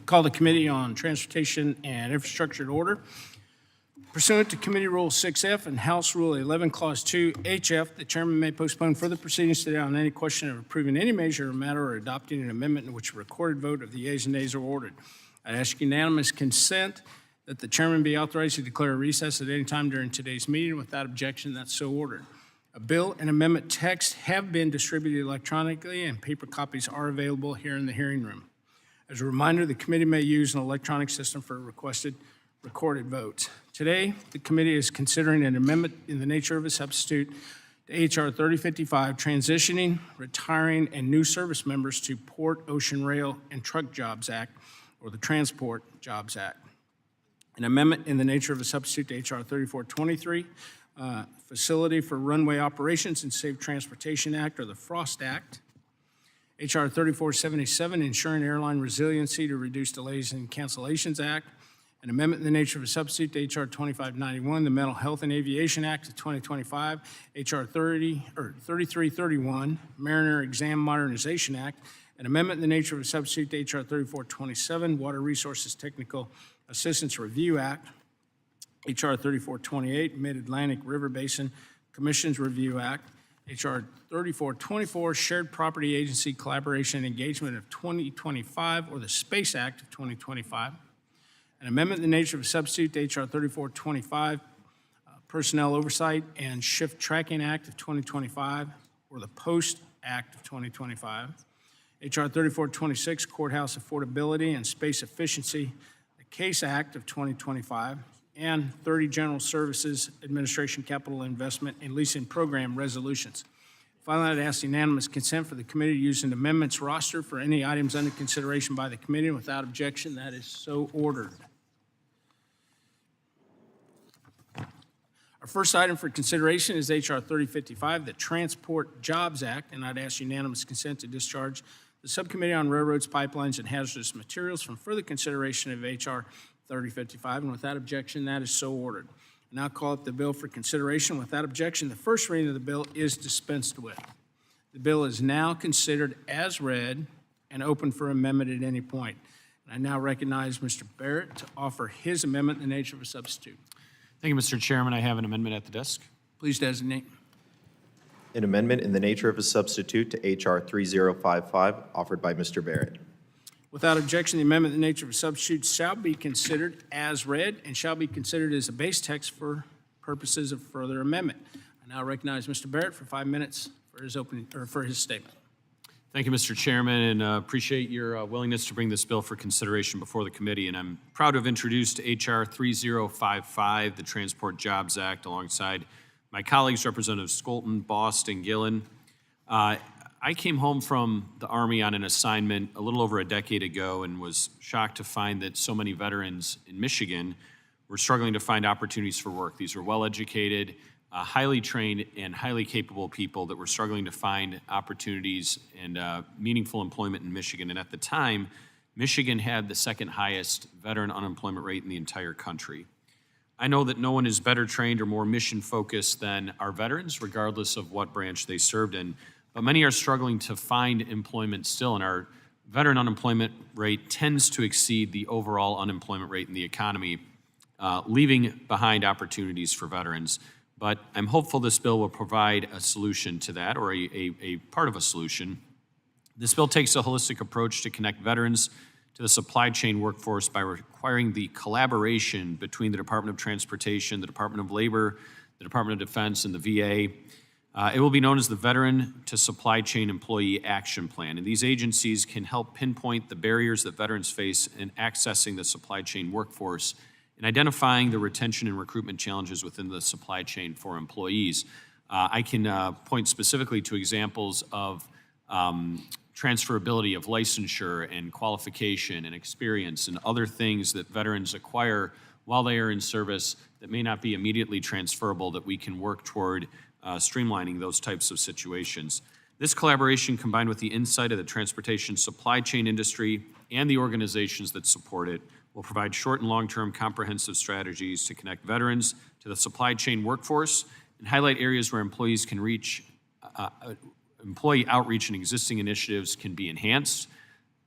Call the Committee on Transportation and Infrastructure to order. Pursuant to Committee Rule 6F and House Rule 11, Clause 2, HF, the chairman may postpone further proceedings today on any question of approving any measure or matter or adopting an amendment in which a recorded vote of the yeas and nays are ordered. I ask unanimous consent that the chairman be authorized to declare a recess at any time during today's meeting. Without objection, that's so ordered. A bill and amendment text have been distributed electronically, and paper copies are available here in the hearing room. As a reminder, the committee may use an electronic system for requested recorded votes. Today, the committee is considering an amendment in the nature of a substitute to H.R. 3055, transitioning, retiring, and new service members to Port, Ocean, Rail, and Truck Jobs Act, or the Transport Jobs Act. An amendment in the nature of a substitute to H.R. 3423, Facility for Runway Operations and Safe Transportation Act, or the FROST Act. H.R. 3477, Ensuring Airline Resiliency to Reduce Delays and Cancellations Act. An amendment in the nature of a substitute to H.R. 2591, the Mental Health and Aviation Act of 2025. H.R. 3331, Mariner Exam Modernization Act. An amendment in the nature of a substitute to H.R. 3427, Water Resources Technical Assistance Review Act. H.R. 3428, Mid-Atlantic River Basin Commissions Review Act. H.R. 3424, Shared Property Agency Collaboration and Engagement of 2025, or the Space Act of 2025. An amendment in the nature of a substitute to H.R. 3425, Personnel Oversight and Shift Tracking Act of 2025, or the Post Act of 2025. H.R. 3426, Courthouse Affordability and Space Efficiency, the Case Act of 2025, and 30 General Services Administration Capital Investment and Leasing Program resolutions. Finally, I'd ask unanimous consent for the committee to use an amendments roster for any items under consideration by the committee. Without objection, that is so ordered. Our first item for consideration is H.R. 3055, the Transport Jobs Act, and I'd ask unanimous consent to discharge the Subcommittee on Railroads, Pipelines, and Hazardous Materials from further consideration of H.R. 3055, and without objection, that is so ordered. I now call up the bill for consideration. Without objection, the first reading of the bill is dispensed with. The bill is now considered as read and open for amendment at any point. And I now recognize Mr. Barrett to offer his amendment in the nature of a substitute. Thank you, Mr. Chairman. I have an amendment at the desk. Please designate. An amendment in the nature of a substitute to H.R. 3055, offered by Mr. Barrett. Without objection, the amendment in the nature of a substitute shall be considered as read and shall be considered as a base text for purposes of further amendment. I now recognize Mr. Barrett for 5 minutes for his opening or for his statement. Thank you, Mr. Chairman, and appreciate your willingness to bring this bill for consideration before the committee. And I'm proud to have introduced H.R. 3055, the Transport Jobs Act, alongside my colleagues, Representatives Skolton, Bost, and Gillen. I came home from the Army on an assignment a little over a decade ago and was shocked to find that so many veterans in Michigan were struggling to find opportunities for work. These were well-educated, highly trained, and highly capable people that were struggling to find opportunities and meaningful employment in Michigan. And at the time, Michigan had the second highest veteran unemployment rate in the entire country. I know that no one is better trained or more mission-focused than our veterans, regardless of what branch they served in. But many are struggling to find employment still, and our veteran unemployment rate tends to exceed the overall unemployment rate in the economy, leaving behind opportunities for veterans. But I'm hopeful this bill will provide a solution to that, or a part of a solution. This bill takes a holistic approach to connect veterans to the supply chain workforce by requiring the collaboration between the Department of Transportation, the Department of Labor, the Department of Defense, and the VA. It will be known as the Veteran to Supply Chain Employee Action Plan, and these agencies can help pinpoint the barriers that veterans face in accessing the supply chain workforce and identifying the retention and recruitment challenges within the supply chain for employees. I can point specifically to examples of transferability of licensure and qualification and experience and other things that veterans acquire while they are in service that may not be immediately transferable, that we can work toward streamlining those types of situations. This collaboration, combined with the insight of the transportation supply chain industry and the organizations that support it, will provide short and long-term comprehensive strategies to connect veterans to the supply chain workforce and highlight areas where employees can reach, employee outreach and existing initiatives can be enhanced,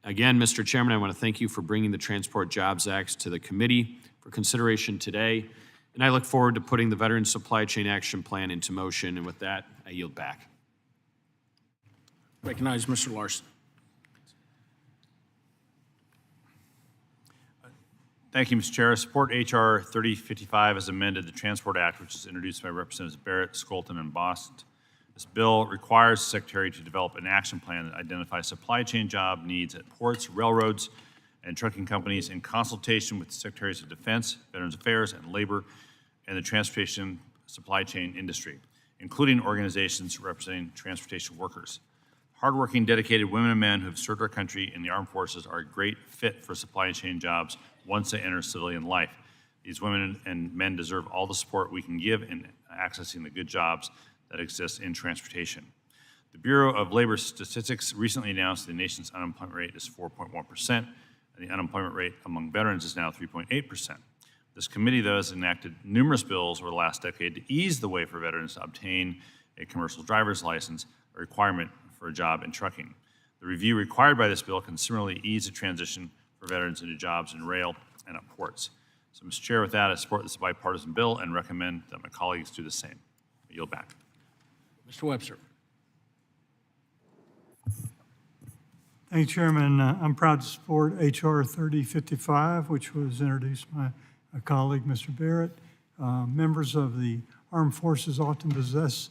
Again, Mr. Chairman, I want to thank you for bringing the Transport Jobs Act to the committee for consideration today, and I look forward to putting the Veteran Supply Chain Action Plan into motion. And with that, I yield back. Recognize Mr. Larson. Thank you, Mr. Chair. I support H.R. 3055 as amended, the Transport Act, which is introduced by Representatives Barrett, Skolton, and Boston. This bill requires the Secretary to develop an action plan that identifies supply chain job needs at ports, railroads, and trucking companies in consultation with the Secretaries of Defense, Veterans Affairs, and Labor, and the transportation supply chain industry, including organizations representing transportation workers. Hardworking, dedicated women and men who have served our country in the armed forces are a great fit for supply chain jobs once they enter civilian life. These women and men deserve all the support we can give in accessing the good jobs that exist in transportation. The Bureau of Labor Statistics recently announced the nation's unemployment rate is 4.1%, and the unemployment rate among veterans is now 3.8%. This committee, though, has enacted numerous bills over the last decade to ease the way for veterans to obtain a commercial driver's license, a requirement for a job in trucking. The review required by this bill can similarly ease the transition for veterans into jobs in rail and at ports. So, Mr. Chair, with that, I support this bipartisan bill and recommend that my colleagues do the same. I yield back. Mr. Webster. Thank you, Chairman. I'm proud to support H.R. 3055, which was introduced by a colleague, Mr. Barrett. Members of the armed forces often possess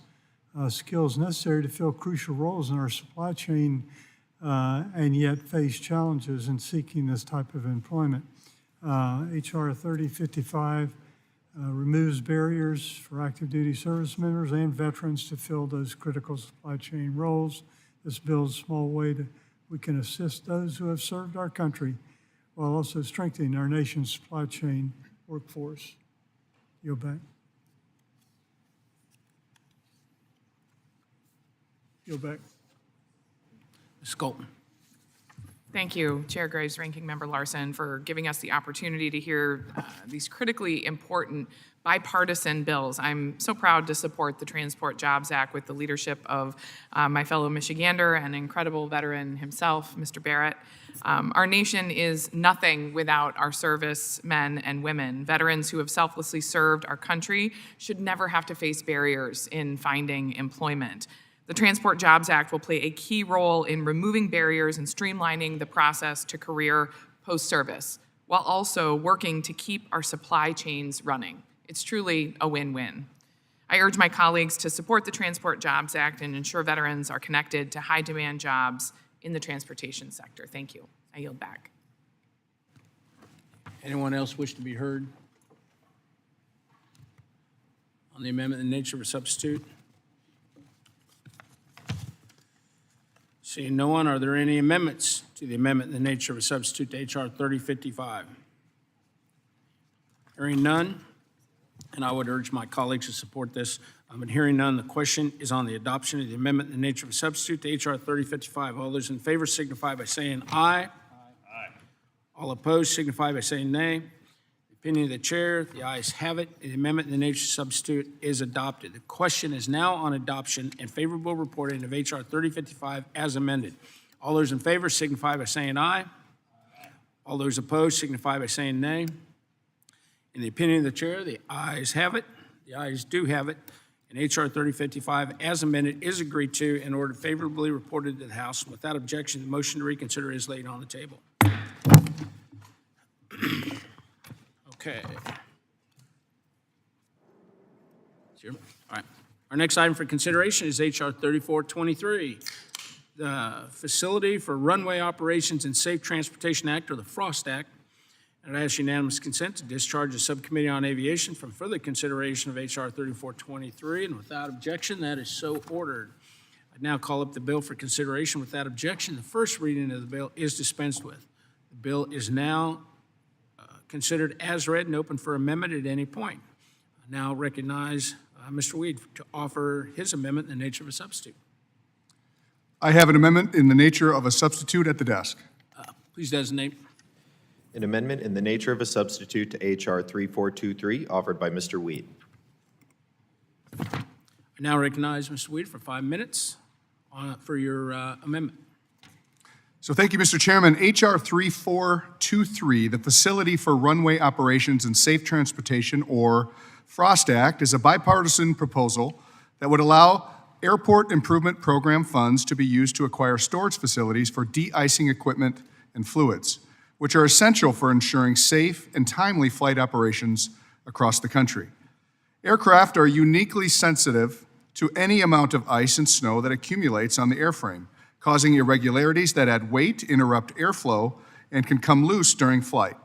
skills necessary to fill crucial roles in our supply chain and yet face challenges in seeking this type of employment. H.R. 3055 removes barriers for active duty service members and veterans to fill those critical supply chain roles. This builds a small way that we can assist those who have served our country while also strengthening our nation's supply chain workforce. Yield back. Yield back. Ms. Skolton. Thank you, Chair Graves, Ranking Member Larson, for giving us the opportunity to hear these critically important bipartisan bills. I'm so proud to support the Transport Jobs Act with the leadership of my fellow Michigander and incredible veteran himself, Mr. Barrett. Our nation is nothing without our servicemen and women. Veterans who have selflessly served our country should never have to face barriers in finding employment. The Transport Jobs Act will play a key role in removing barriers and streamlining the process to career post-service, while also working to keep our supply chains running. It's truly a win-win. I urge my colleagues to support the Transport Jobs Act and ensure veterans are connected to high-demand jobs in the transportation sector. Thank you. I yield back. Anyone else wish to be heard on the amendment in the nature of a substitute? Seeing no one, are there any amendments to the amendment in the nature of a substitute to H.R. 3055? Hearing none, and I would urge my colleagues to support this. But hearing none, the question is on the adoption of the amendment in the nature of a substitute to H.R. 3055. All those in favor signify by saying aye. Aye. All opposed signify by saying nay. The opinion of the chair, the ayes have it. The amendment in the nature of substitute is adopted. The question is now on adoption and favorable reporting of H.R. 3055 as amended. All those in favor signify by saying aye. All those opposed signify by saying nay. In the opinion of the chair, the ayes have it. The ayes do have it. And H.R. 3055 as amended is agreed to and ordered favorably reported to the House. Without objection, the motion to reconsider is laid on the table. Okay. All right. Our next item for consideration is H.R. 3423, the Facility for Runway Operations and Safe Transportation Act, or the FROST Act. And I ask unanimous consent to discharge the Subcommittee on Aviation from further consideration of H.R. 3423, and without objection, that is so ordered. I now call up the bill for consideration without objection. The first reading of the bill is dispensed with. The bill is now considered as read and open for amendment at any point. I now recognize Mr. Weed to offer his amendment in the nature of a substitute. I have an amendment in the nature of a substitute at the desk. Please designate. An amendment in the nature of a substitute to H.R. 3423 offered by Mr. Weed. I now recognize Mr. Weed for 5 minutes for your amendment. So thank you, Mr. Chairman. H.R. 3423, the Facility for Runway Operations and Safe Transportation, or FROST Act, is a bipartisan proposal that would allow Airport Improvement Program funds to be used to acquire storage facilities for de-icing equipment and fluids, which are essential for ensuring safe and timely flight operations across the country. Aircraft are uniquely sensitive to any amount of ice and snow that accumulates on the airframe, causing irregularities that add weight, interrupt airflow, and can come loose during flight,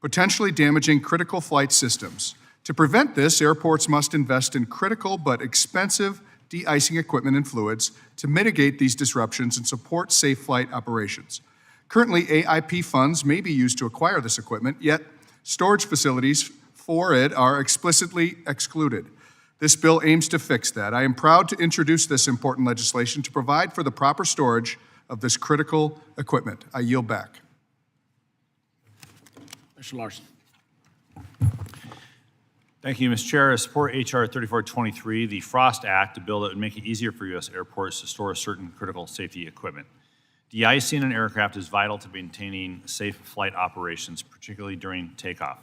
potentially damaging critical flight systems. To prevent this, airports must invest in critical but expensive de-icing equipment and fluids to mitigate these disruptions and support safe flight operations. Currently, AIP funds may be used to acquire this equipment, yet storage facilities for it are explicitly excluded. This bill aims to fix that. I am proud to introduce this important legislation to provide for the proper storage of this critical equipment. I yield back. Mr. Larson. Thank you, Mr. Chair. I support H.R. 3423, the FROST Act, a bill that would make it easier for U.S. airports to store certain critical safety equipment. De-icing an aircraft is vital to maintaining safe flight operations, particularly during takeoff.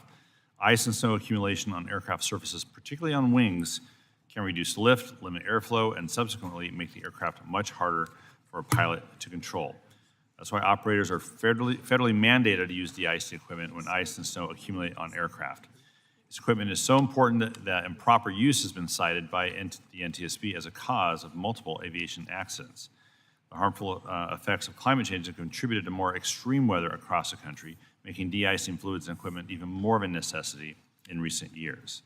Ice and snow accumulation on aircraft surfaces, particularly on wings, can reduce lift, limit airflow, and subsequently make the aircraft much harder for a pilot to control. That's why operators are federally mandated to use de-icing equipment when ice and snow accumulate on aircraft. This equipment is so important that improper use has been cited by the NTSB as a cause of multiple aviation accidents. The harmful effects of climate change have contributed to more extreme weather across the country, making de-icing fluids and equipment even more of a necessity in recent years.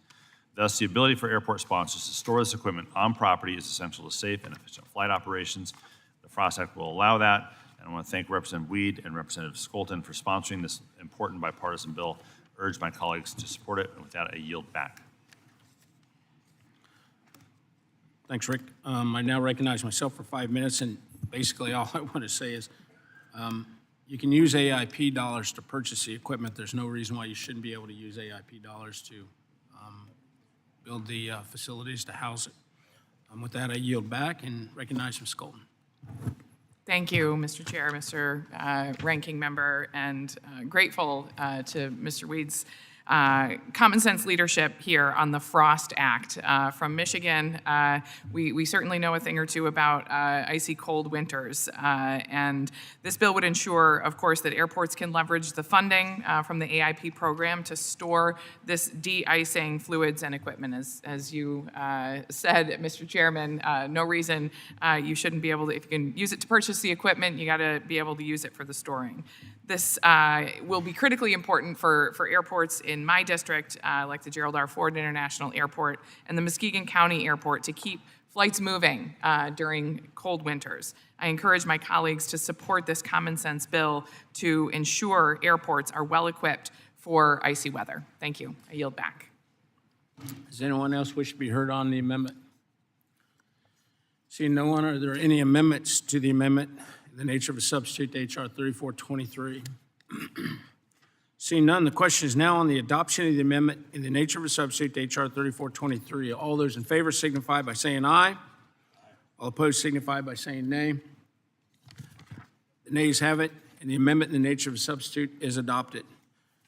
Thus, the ability for airport sponsors to store this equipment on property is essential to safe and efficient flight operations. The FROST Act will allow that, and I want to thank Representative Weed and Representative Skolton for sponsoring this important bipartisan bill. I urge my colleagues to support it, and with that, I yield back. Thanks, Rick. I now recognize myself for 5 minutes, and basically all I want to say is you can use AIP dollars to purchase the equipment. There's no reason why you shouldn't be able to use AIP dollars to build the facilities to house it. With that, I yield back and recognize Ms. Skolton. Thank you, Mr. Chair, Mr. Ranking Member, and grateful to Mr. Weed's common sense leadership here on the FROST Act. From Michigan, we certainly know a thing or two about icy cold winters, and this bill would ensure, of course, that airports can leverage the funding from the AIP program to store this de-icing fluids and equipment. As you said, Mr. Chairman, no reason you shouldn't be able to, if you can use it to purchase the equipment, you got to be able to use it for the storing. This will be critically important for airports in my district, like the Gerald R. Ford International Airport and the Muskegon County Airport, to keep flights moving during cold winters. I encourage my colleagues to support this common sense bill to ensure airports are well equipped for icy weather. Thank you. I yield back. Does anyone else wish to be heard on the amendment? Seeing no one, are there any amendments to the amendment in the nature of a substitute to H.R. 3423? Seeing none, the question is now on the adoption of the amendment in the nature of a substitute to H.R. 3423. All those in favor signify by saying aye. All opposed signify by saying nay. The nays have it, and the amendment in the nature of a substitute is adopted.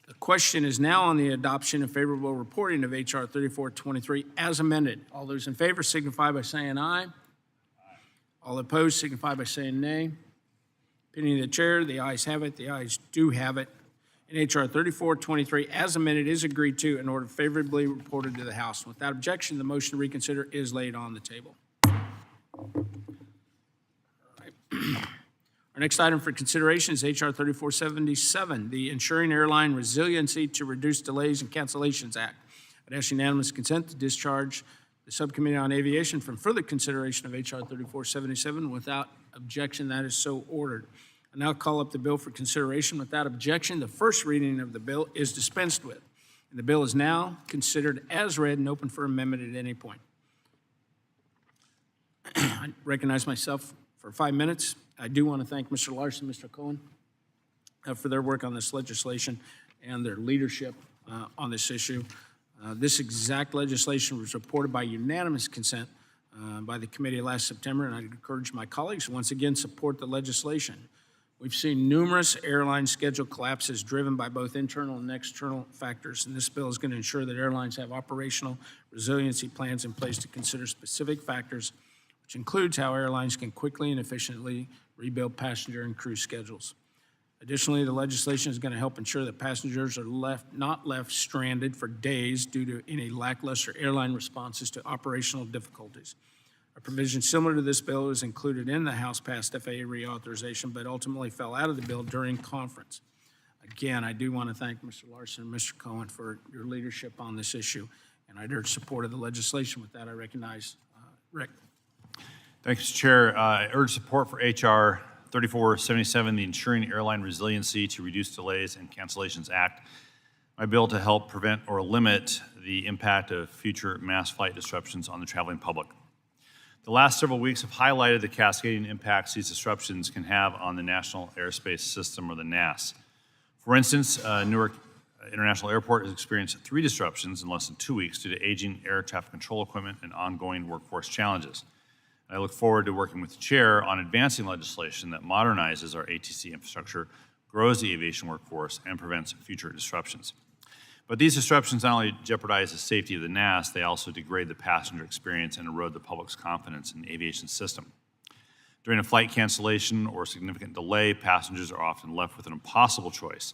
The question is now on the adoption and favorable reporting of H.R. 3423 as amended. All those in favor signify by saying aye. All opposed signify by saying nay. Opinion of the chair, the ayes have it. The ayes do have it. And H.R. 3423 as amended is agreed to and ordered favorably reported to the House. Without objection, the motion to reconsider is laid on the table. All right. Our next item for consideration is H.R. 3477, the Ensuring Airline Resiliency to Reduce Delays and Cancellations Act. I'd ask unanimous consent to discharge the Subcommittee on Aviation from further consideration of H.R. 3477. Without objection, that is so ordered. I now call up the bill for consideration. Without objection, the first reading of the bill is dispensed with. And the bill is now considered as read and open for amendment at any point. I recognize myself for 5 minutes. I do want to thank Mr. Larson, Mr. Cohen, for their work on this legislation and their leadership on this issue. This exact legislation was reported by unanimous consent by the committee last September, and I encourage my colleagues to once again support the legislation. We've seen numerous airline schedule collapses driven by both internal and external factors, and this bill is going to ensure that airlines have operational resiliency plans in place to consider specific factors, which includes how airlines can quickly and efficiently rebuild passenger and crew schedules. Additionally, the legislation is going to help ensure that passengers are not left stranded for days due to any lackluster airline responses to operational difficulties. A provision similar to this bill is included in the House-passed FAA reauthorization, but ultimately fell out of the bill during conference. Again, I do want to thank Mr. Larson and Mr. Cohen for your leadership on this issue, and I'd urge support of the legislation. With that, I recognize Rick. Thank you, Mr. Chair. I urge support for H.R. 3477, the Ensuring Airline Resiliency to Reduce Delays and Cancellations Act, my bill to help prevent or limit the impact of future mass flight disruptions on the traveling public. The last several weeks have highlighted the cascading impacts these disruptions can have on the National Airspace System, or the NAS. For instance, Newark International Airport has experienced 3 disruptions in less than 2 weeks due to aging air traffic control equipment and ongoing workforce challenges. I look forward to working with the Chair on advancing legislation that modernizes our ATC infrastructure, grows the aviation workforce, and prevents future disruptions. But these disruptions not only jeopardize the safety of the NAS, they also degrade the passenger experience and erode the public's confidence in the aviation system. During a flight cancellation or significant delay, passengers are often left with an impossible choice: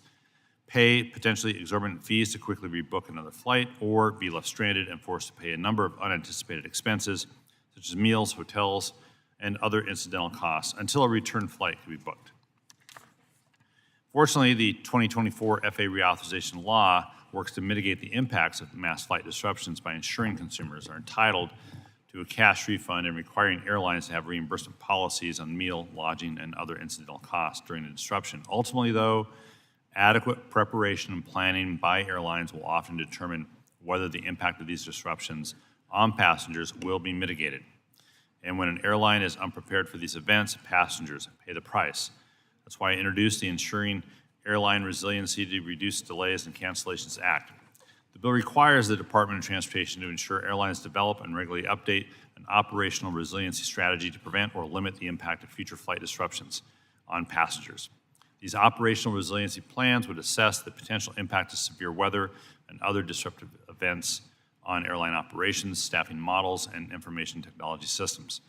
pay potentially exorbitant fees to quickly rebook another flight, or be left stranded and forced to pay a number of unanticipated expenses, such as meals, hotels, and other incidental costs, until a return flight can be booked. Fortunately, the 2024 FAA reauthorization law works to mitigate the impacts of mass flight disruptions by ensuring consumers are entitled to a cash refund and requiring airlines to have reimbursement policies on meal, lodging, and other incidental costs during the disruption. Ultimately, though, adequate preparation and planning by airlines will often determine whether the impact of these disruptions on passengers will be mitigated. And when an airline is unprepared for these events, passengers pay the price. That's why I introduced the Ensuring Airline Resiliency to Reduce Delays and Cancellations Act. The bill requires the Department of Transportation to ensure airlines develop and regularly update an operational resiliency strategy to prevent or limit the impact of future flight disruptions on passengers. These operational resiliency plans would assess the potential impact of severe weather and other disruptive events on airline operations, staffing models, and information technology systems.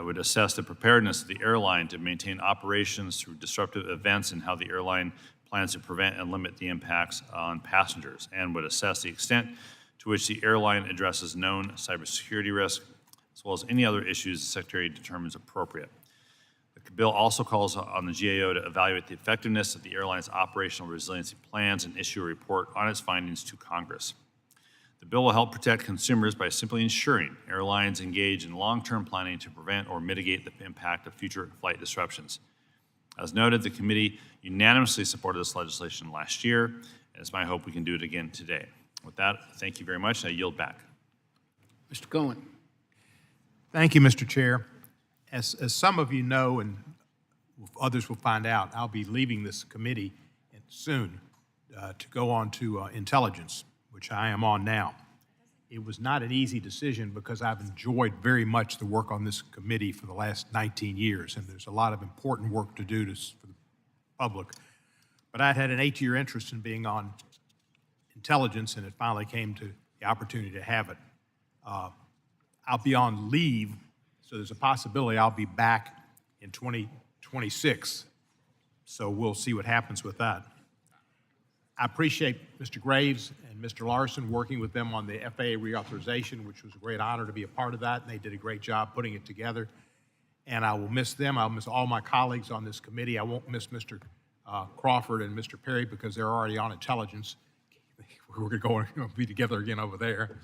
Would assess the preparedness of the airline to maintain operations through disruptive events and how the airline plans to prevent and limit the impacts on passengers, and would assess the extent to which the airline addresses known cybersecurity risk, as well as any other issues the Secretary determines appropriate. The bill also calls on the GAO to evaluate the effectiveness of the airline's operational resiliency plans and issue a report on its findings to Congress. The bill will help protect consumers by simply ensuring airlines engage in long-term planning to prevent or mitigate the impact of future flight disruptions. As noted, the committee unanimously supported this legislation last year, and it's my hope we can do it again today. With that, thank you very much, and I yield back. Mr. Cohen. Thank you, Mr. Chair. As some of you know, and others will find out, I'll be leaving this committee soon to go on to intelligence, which I am on now. It was not an easy decision because I've enjoyed very much the work on this committee for the last 19 years, and there's a lot of important work to do for the public. But I'd had an 8-year interest in being on intelligence, and it finally came to the opportunity to have it. I'll be on leave, so there's a possibility I'll be back in 2026. So we'll see what happens with that. I appreciate Mr. Graves and Mr. Larson working with them on the FAA reauthorization, which was a great honor to be a part of that, and they did a great job putting it together. And I will miss them. I'll miss all my colleagues on this committee. I won't miss Mr. Crawford and Mr. Perry because they're already on intelligence. We're going to be together again over there.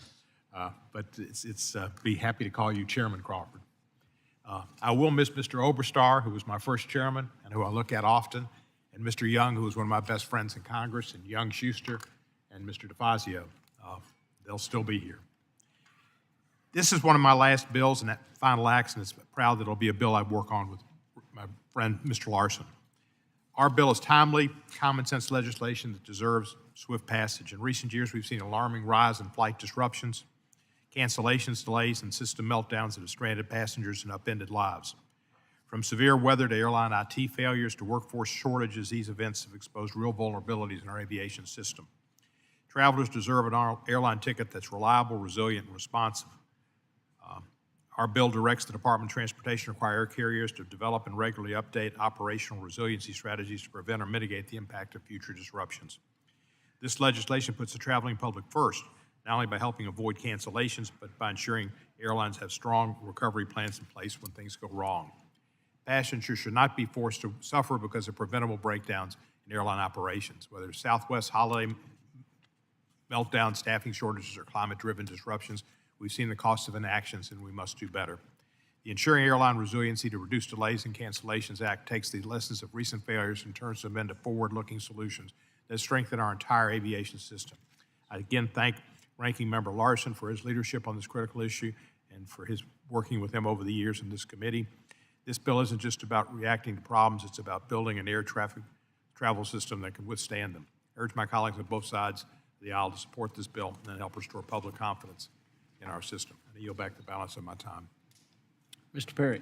But be happy to call you Chairman Crawford. I will miss Mr. Oberstar, who was my first chairman and who I look at often, and Mr. Young, who was one of my best friends in Congress, and Young Schuster, and Mr. DeFazio. They'll still be here. This is one of my last bills in that final acts, and it's proud that it'll be a bill I work on with my friend, Mr. Larson. Our bill is timely, common sense legislation that deserves swift passage. In recent years, we've seen an alarming rise in flight disruptions, cancellations, delays, and system meltdowns that have stranded passengers and upended lives. From severe weather to airline IT failures to workforce shortages, these events have exposed real vulnerabilities in our aviation system. Travelers deserve an airline ticket that's reliable, resilient, and responsive. Our bill directs the Department of Transportation to require air carriers to develop and regularly update operational resiliency strategies to prevent or mitigate the impact of future disruptions. This legislation puts the traveling public first, not only by helping avoid cancellations, but by ensuring airlines have strong recovery plans in place when things go wrong. Passengers should not be forced to suffer because of preventable breakdowns in airline operations, whether it's Southwest holiday meltdown, staffing shortages, or climate-driven disruptions. We've seen the cost of inactions, and we must do better. The Ensuring Airline Resiliency to Reduce Delays and Cancellations Act takes the lessons of recent failures and turns them into forward-looking solutions that strengthen our entire aviation system. I again thank Ranking Member Larson for his leadership on this critical issue and for his working with him over the years in this committee. This bill isn't just about reacting to problems, it's about building an air traffic travel system that can withstand them. I urge my colleagues on both sides of the aisle to support this bill and help restore public confidence in our system. I yield back the balance of my time. Mr. Perry.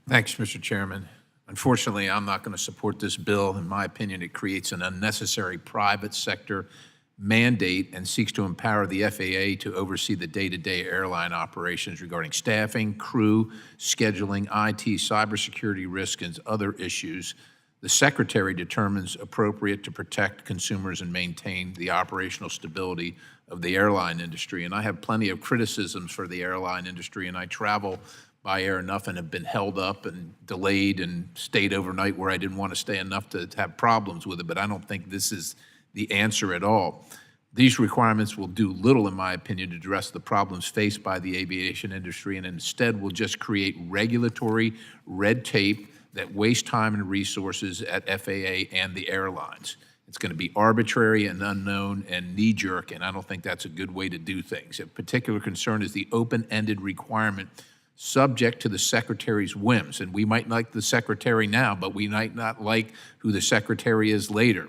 Thanks, Mr. Chairman. Unfortunately, I'm not going to support this bill. In my opinion, it creates an unnecessary private sector mandate and seeks to empower the FAA to oversee the day-to-day airline operations regarding staffing, crew, scheduling, IT, cybersecurity risk, and other issues. The Secretary determines appropriate to protect consumers and maintain the operational stability of the airline industry. And I have plenty of criticisms for the airline industry, and I travel by air enough and have been held up and delayed and stayed overnight where I didn't want to stay enough to have problems with it, but I don't think this is the answer at all. These requirements will do little, in my opinion, to address the problems faced by the aviation industry, and instead will just create regulatory red tape that wastes time and resources at FAA and the airlines. It's going to be arbitrary and unknown and knee-jerk, and I don't think that's a good way to do things. A particular concern is the open-ended requirement subject to the Secretary's whims. And we might like the Secretary now, but we might not like who the Secretary is later.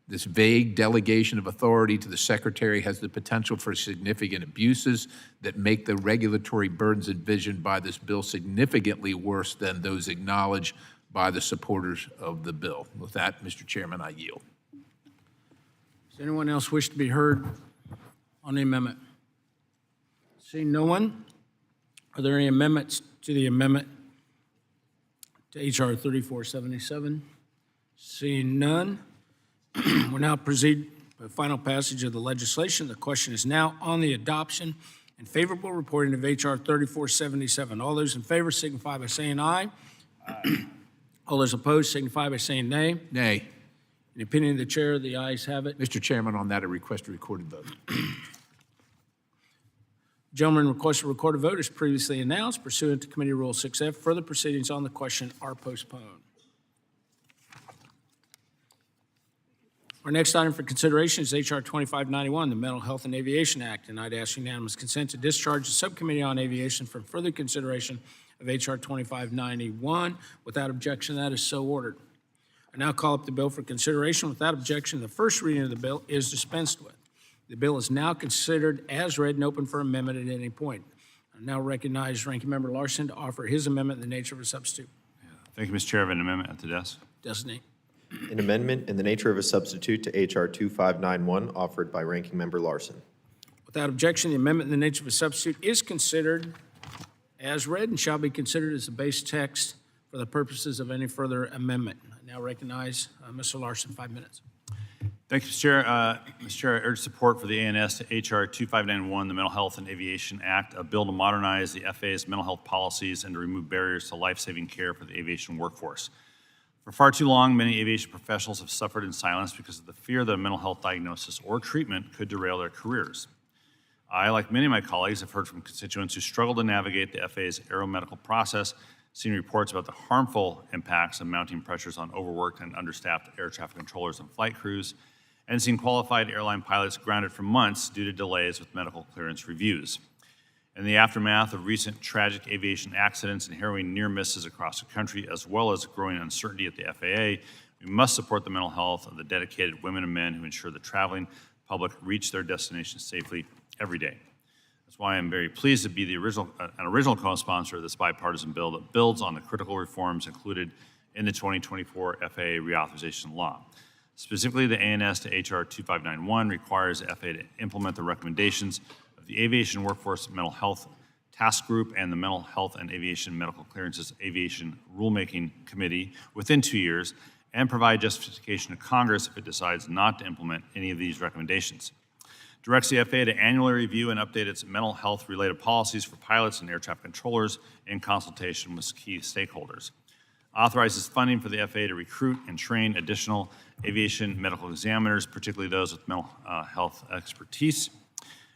This vague delegation of authority to the Secretary has the potential for significant abuses that make the regulatory burdens envisioned by this bill significantly worse than those acknowledged by the supporters of the bill. With that, Mr. Chairman, I yield. Does anyone else wish to be heard on the amendment? Seeing no one, are there any amendments to the amendment to H.R. 3477? Seeing none, we'll now proceed to the final passage of the legislation. The question is now on the adoption and favorable reporting of H.R. 3477. All those in favor signify by saying aye. Aye. All those opposed signify by saying nay. Nay. In the opinion of the chair, the ayes have it. Mr. Chairman, on that, I request a recorded vote. Gentleman requests a recorded vote as previously announced pursuant to Committee Rule 6F. Further proceedings on the question are postponed. Our next item for consideration is H.R. 2591, the Mental Health and Aviation Act, and I'd ask unanimous consent to discharge the Subcommittee on Aviation from further consideration of H.R. 2591. Without objection, that is so ordered. I now call up the bill for consideration. Without objection, the first reading of the bill is dispensed with. The bill is now considered as read and open for amendment at any point. I now recognize Ranking Member Larson to offer his amendment in the nature of a substitute. Thank you, Mr. Chair. I have an amendment at the desk. Designate. An amendment in the nature of a substitute to H.R. 2591 offered by Ranking Member Larson. Without objection, the amendment in the nature of a substitute is considered as read and shall be considered as the base text for the purposes of any further amendment. I now recognize Mr. Larson, 5 minutes. Thank you, Mr. Chair. Mr. Chair, I urge support for the ANS to H.R. 2591, the Mental Health and Aviation Act, a bill to modernize the FAA's mental health policies and to remove barriers to life-saving care for the aviation workforce. For far too long, many aviation professionals have suffered in silence because of the fear that a mental health diagnosis or treatment could derail their careers. I, like many of my colleagues, have heard from constituents who struggle to navigate the FAA's aeromedical process, seen reports about the harmful impacts of mounting pressures on overworked and understaffed air traffic controllers and flight crews, and seen qualified airline pilots grounded for months due to delays with medical clearance reviews. In the aftermath of recent tragic aviation accidents and harrowing near misses across the country, as well as growing uncertainty at the FAA, we must support the mental health of the dedicated women and men who ensure the traveling public reach their destinations safely every day. That's why I'm very pleased to be an original co-sponsor of this bipartisan bill that builds on the critical reforms included in the 2024 FAA reauthorization law. Specifically, the ANS to HR 2591 requires the FAA to implement the recommendations of the Aviation Workforce Mental Health Task Group and the Mental Health and Aviation Medical Clearances Aviation Rulemaking Committee within 2 years and provide justification to Congress if it decides not to implement any of these recommendations. Directs the FAA to annually review and update its mental health-related policies for pilots and air traffic controllers in consultation with key stakeholders. Authorizes funding for the FAA to recruit and train additional aviation medical examiners, particularly those with mental health expertise,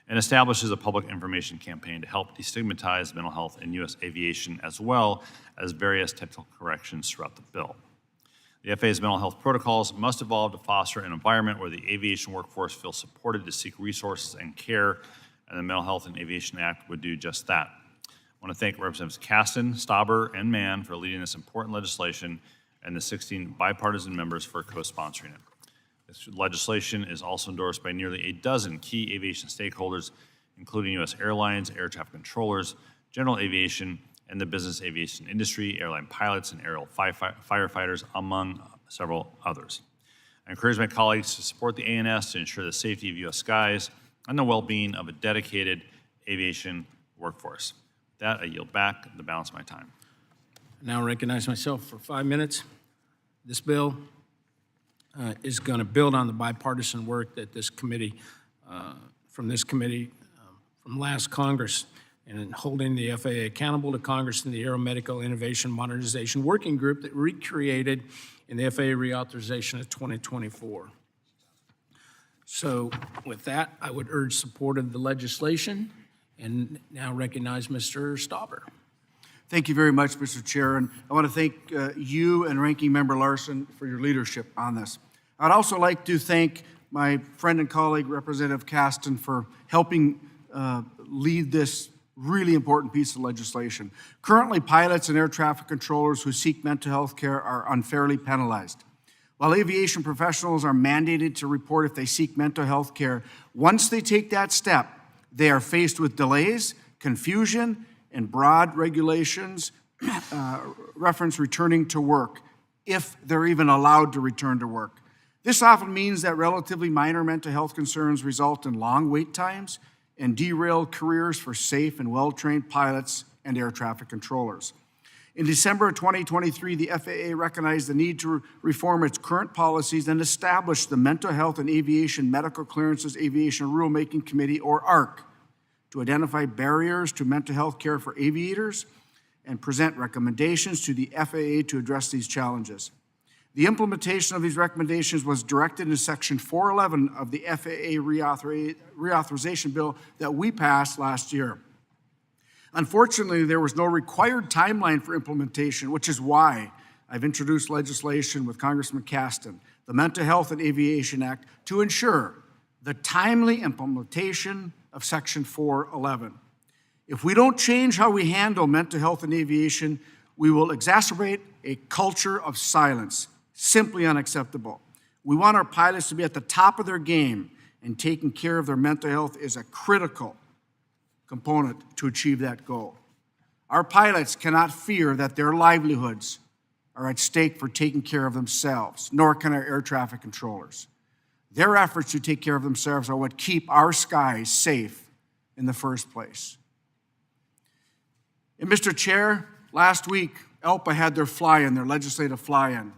and establishes a public information campaign to help destigmatize mental health in U.S. aviation, as well as various technical corrections throughout the bill. The FAA's mental health protocols must evolve to foster an environment where the aviation workforce feels supported to seek resources and care, and the Mental Health and Aviation Act would do just that. I want to thank Representatives Caston, Stauber, and Mann for leading this important legislation and the 16 bipartisan members for co-sponsoring it. This legislation is also endorsed by nearly a dozen key aviation stakeholders, including U.S. airlines, air traffic controllers, general aviation, and the business aviation industry, airline pilots, and aerial firefighters, among several others. I encourage my colleagues to support the ANS to ensure the safety of U.S. skies and the well-being of a dedicated aviation workforce. With that, I yield back the balance of my time. Now recognize myself for 5 minutes. This bill is going to build on the bipartisan work that this committee, from last Congress, and holding the FAA accountable to Congress and the Aeromedical Innovation Modernization Working Group that recreated in the FAA reauthorization of 2024. So with that, I would urge support of the legislation and now recognize Mr. Stauber. Thank you very much, Mr. Chair, and I want to thank you and Ranking Member Larson for your leadership on this. I'd also like to thank my friend and colleague, Representative Caston, for helping lead this really important piece of legislation. Currently, pilots and air traffic controllers who seek mental health care are unfairly penalized. While aviation professionals are mandated to report if they seek mental health care, once they take that step, they are faced with delays, confusion, and broad regulations reference returning to work, if they're even allowed to return to work. This often means that relatively minor mental health concerns result in long wait times and derail careers for safe and well-trained pilots and air traffic controllers. In December of 2023, the FAA recognized the need to reform its current policies and establish the Mental Health and Aviation Medical Clearances Aviation Rulemaking Committee, or ARC, to identify barriers to mental health care for aviators and present recommendations to the FAA to address these challenges. The implementation of these recommendations was directed in Section 411 of the FAA reauthorization bill that we passed last year. Unfortunately, there was no required timeline for implementation, which is why I've introduced legislation with Congressman Caston, the Mental Health and Aviation Act, to ensure the timely implementation of Section 411. If we don't change how we handle mental health and aviation, we will exacerbate a culture of silence. Simply unacceptable. We want our pilots to be at the top of their game, and taking care of their mental health is a critical component to achieve that goal. Our pilots cannot fear that their livelihoods are at stake for taking care of themselves, nor can our air traffic controllers. Their efforts to take care of themselves are what keep our skies safe in the first place. And Mr. Chair, last week, ALPA had their fly-in, their legislative fly-in.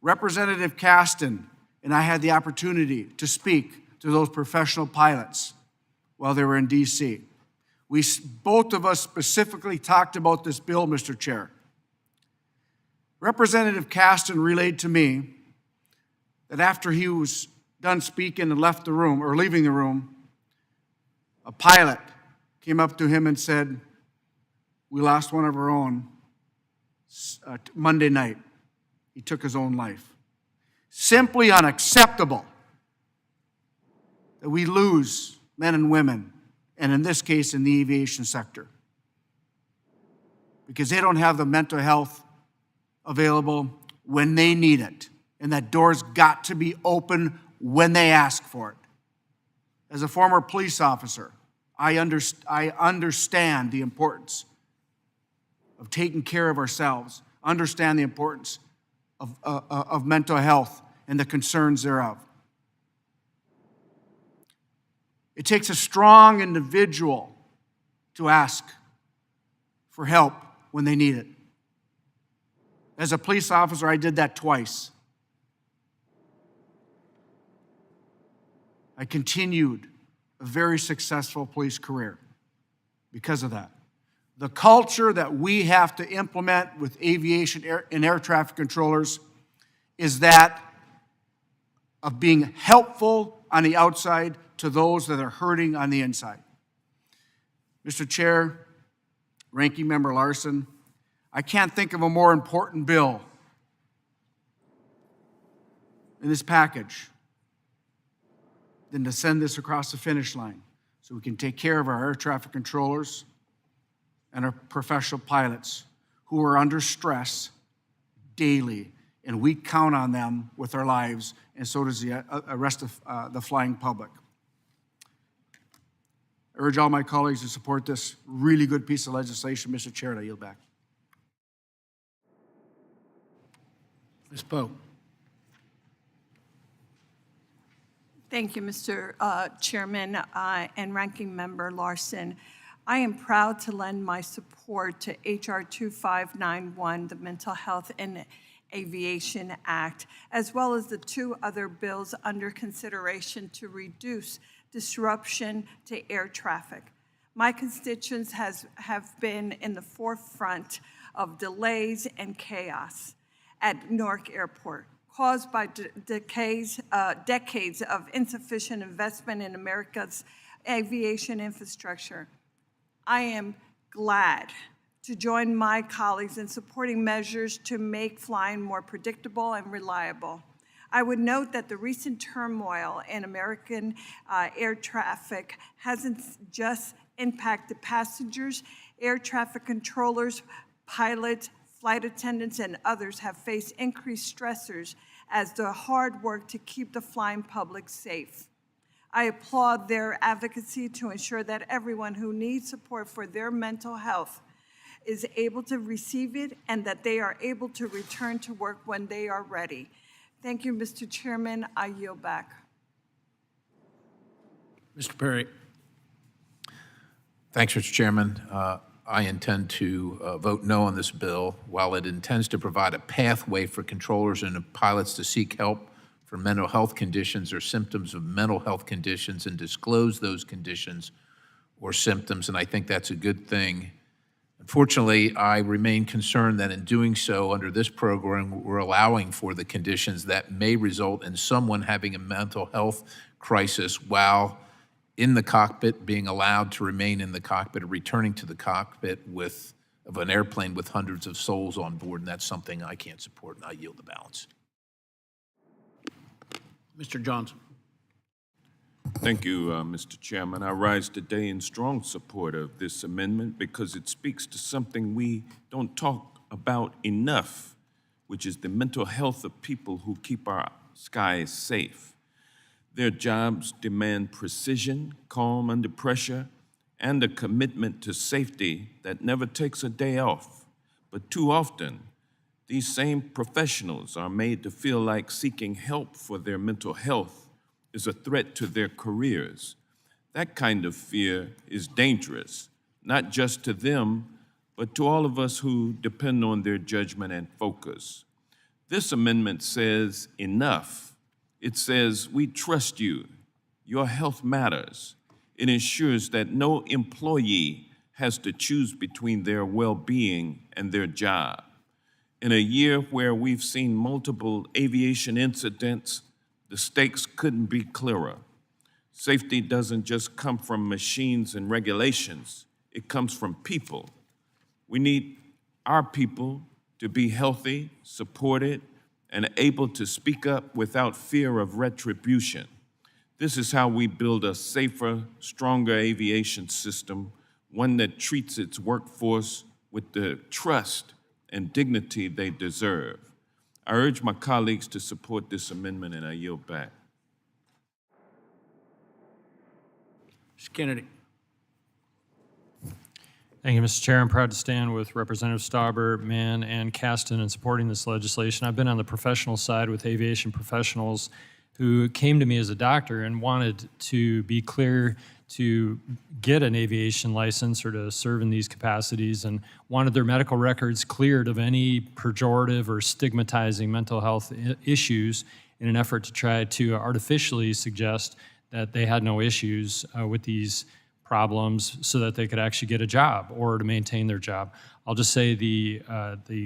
Representative Caston and I had the opportunity to speak to those professional pilots while they were in D.C. Both of us specifically talked about this bill, Mr. Chair. Representative Caston relayed to me that after he was done speaking and left the room, or leaving the room, a pilot came up to him and said, "We lost one of our own Monday night. He took his own life." Simply unacceptable that we lose men and women, and in this case, in the aviation sector, because they don't have the mental health available when they need it, and that door's got to be open when they ask for it. As a former police officer, I understand the importance of taking care of ourselves, understand the importance of mental health and the concerns thereof. It takes a strong individual to ask for help when they need it. As a police officer, I did that twice. I continued a very successful police career because of that. The culture that we have to implement with aviation and air traffic controllers is that of being helpful on the outside to those that are hurting on the inside. Mr. Chair, Ranking Member Larson, I can't think of a more important bill in this package than to send this across the finish line so we can take care of our air traffic controllers and our professional pilots who are under stress daily, and we count on them with our lives, and so does the rest of the flying public. I urge all my colleagues to support this really good piece of legislation. Mr. Chair, and I yield back. Ms. Poe. Thank you, Mr. Chairman and Ranking Member Larson. I am proud to lend my support to H.R. 2591, the Mental Health and Aviation Act, as well as the two other bills under consideration to reduce disruption to air traffic. My constituents have been in the forefront of delays and chaos at Newark Airport, caused by decades of insufficient investment in America's aviation infrastructure. I am glad to join my colleagues in supporting measures to make flying more predictable and reliable. I would note that the recent turmoil in American air traffic hasn't just impacted passengers. Air traffic controllers, pilots, flight attendants, and others have faced increased stressors as the hard work to keep the flying public safe. I applaud their advocacy to ensure that everyone who needs support for their mental health is able to receive it and that they are able to return to work when they are ready. Thank you, Mr. Chairman. I yield back. Mr. Perry. Thanks, Mr. Chairman. I intend to vote no on this bill. While it intends to provide a pathway for controllers and pilots to seek help for mental health conditions or symptoms of mental health conditions and disclose those conditions or symptoms, and I think that's a good thing. Unfortunately, I remain concerned that in doing so under this program, we're allowing for the conditions that may result in someone having a mental health crisis while in the cockpit, being allowed to remain in the cockpit or returning to the cockpit of an airplane with hundreds of souls on board, and that's something I can't support, and I yield the balance. Mr. Johnson. Thank you, Mr. Chairman. I rise today in strong support of this amendment because it speaks to something we don't talk about enough, which is the mental health of people who keep our skies safe. Their jobs demand precision, calm under pressure, and a commitment to safety that never takes a day off. But too often, these same professionals are made to feel like seeking help for their mental health is a threat to their careers. That kind of fear is dangerous, not just to them, but to all of us who depend on their judgment and focus. This amendment says enough. It says, we trust you. Your health matters. It ensures that no employee has to choose between their well-being and their job. In a year where we've seen multiple aviation incidents, the stakes couldn't be clearer. Safety doesn't just come from machines and regulations, it comes from people. We need our people to be healthy, supported, and able to speak up without fear of retribution. This is how we build a safer, stronger aviation system, one that treats its workforce with the trust and dignity they deserve. I urge my colleagues to support this amendment, and I yield back. Mr. Kennedy. Thank you, Mr. Chair. I'm proud to stand with Representative Stauber, Mann, and Caston in supporting this legislation. I've been on the professional side with aviation professionals who came to me as a doctor and wanted to be clear to get an aviation license or to serve in these capacities and wanted their medical records cleared of any pejorative or stigmatizing mental health issues in an effort to try to artificially suggest that they had no issues with these problems so that they could actually get a job or to maintain their job. I'll just say the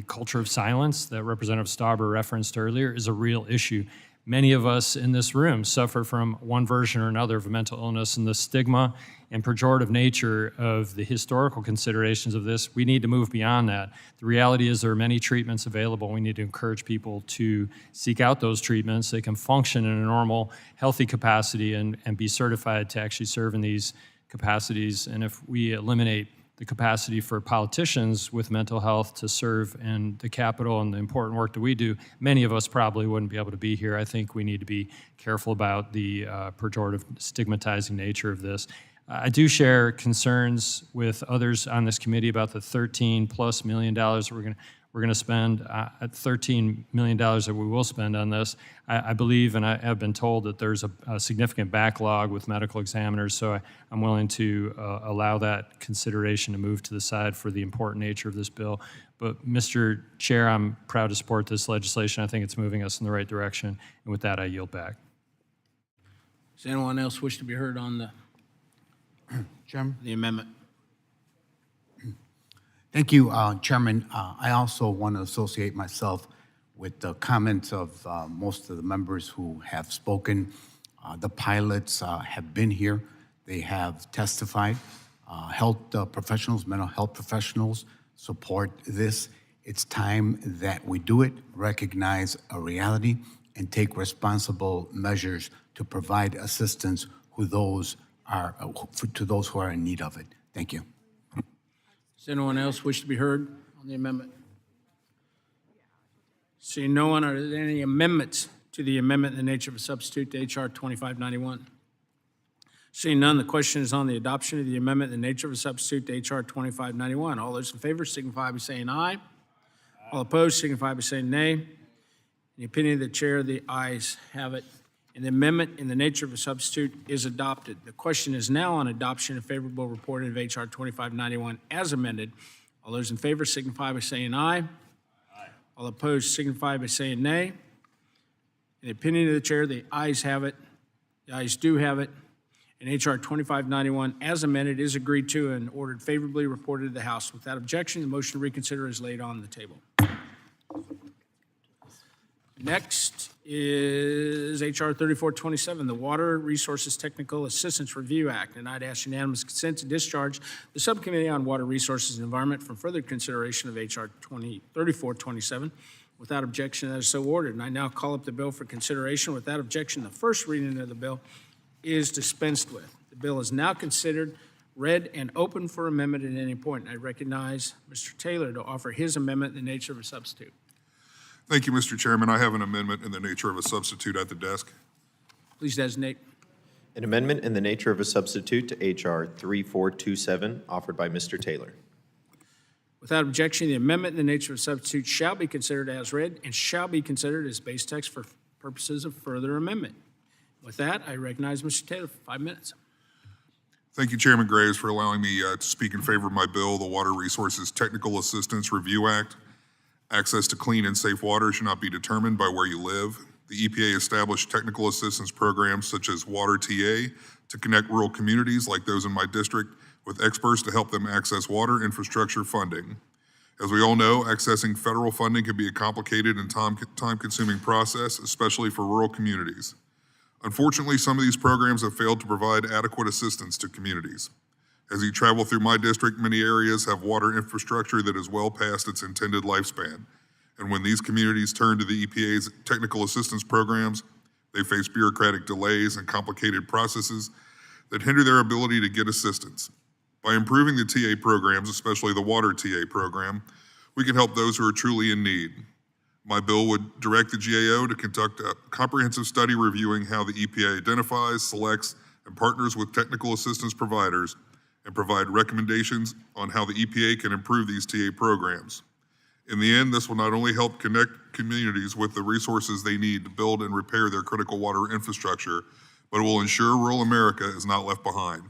culture of silence that Representative Stauber referenced earlier is a real issue. Many of us in this room suffer from one version or another of a mental illness, and the stigma and pejorative nature of the historical considerations of this, we need to move beyond that. The reality is there are many treatments available. We need to encourage people to seek out those treatments. They can function in a normal, healthy capacity and be certified to actually serve in these capacities. And if we eliminate the capacity for politicians with mental health to serve in the Capitol and the important work that we do, many of us probably wouldn't be able to be here. I think we need to be careful about the pejorative, stigmatizing nature of this. I do share concerns with others on this committee about the $13+ million we're going to spend, at $13 million that we will spend on this. I believe, and I have been told, that there's a significant backlog with medical examiners, so I'm willing to allow that consideration to move to the side for the important nature of this bill. But, Mr. Chair, I'm proud to support this legislation. I think it's moving us in the right direction, and with that, I yield back. Does anyone else wish to be heard on the amendment? Thank you, Chairman. I also want to associate myself with the comments of most of the members who have spoken. The pilots have been here. They have testified. Health professionals, mental health professionals support this. It's time that we do it, recognize a reality, and take responsible measures to provide assistance to those who are in need of it. Thank you. Does anyone else wish to be heard on the amendment? Seeing no one, are there any amendments to the amendment in the nature of a substitute to H.R. 2591? Seeing none, the question is on the adoption of the amendment in the nature of a substitute to H.R. 2591. All those in favor signify by saying aye. All opposed signify by saying nay. In the opinion of the chair, the ayes have it. And the amendment in the nature of a substitute is adopted. The question is now on adoption of favorable reporting of H.R. 2591 as amended. All those in favor signify by saying aye. Aye. All opposed signify by saying nay. In the opinion of the chair, the ayes have it. The ayes do have it. And H.R. 2591 as amended is agreed to and ordered favorably reported to the House. Without objection, the motion to reconsider is laid on the table. Next is H.R. 3427, the Water Resources Technical Assistance Review Act, and I'd ask unanimous consent to discharge the Subcommittee on Water Resources and Environment from further consideration of H.R. 3427. Without objection, that is so ordered. And I now call up the bill for consideration. Without objection, the first reading of the bill is dispensed with. The bill is now considered, read, and open for amendment at any point. I recognize Mr. Taylor to offer his amendment in the nature of a substitute. Thank you, Mr. Chairman. I have an amendment in the nature of a substitute at the desk. Please designate. An amendment in the nature of a substitute to H.R. 3427, offered by Mr. Taylor. Without objection, the amendment in the nature of a substitute shall be considered as read and shall be considered as base text for purposes of further amendment. With that, I recognize Mr. Taylor for 5 minutes. Thank you, Chairman Graves, for allowing me to speak in favor of my bill, the Water Resources Technical Assistance Review Act. Access to clean and safe water should not be determined by where you live. The EPA established technical assistance programs such as Water TA to connect rural communities like those in my district with experts to help them access water infrastructure funding. As we all know, accessing federal funding can be a complicated and time-consuming process, especially for rural communities. Unfortunately, some of these programs have failed to provide adequate assistance to communities. As you travel through my district, many areas have water infrastructure that is well past its intended lifespan. And when these communities turn to the EPA's technical assistance programs, they face bureaucratic delays and complicated processes that hinder their ability to get assistance. By improving the TA programs, especially the water TA program, we can help those who are truly in need. My bill would direct the GAO to conduct a comprehensive study reviewing how the EPA identifies, selects, and partners with technical assistance providers, and provide recommendations on how the EPA can improve these TA programs. In the end, this will not only help connect communities with the resources they need to build and repair their critical water infrastructure, but it will ensure rural America is not left behind.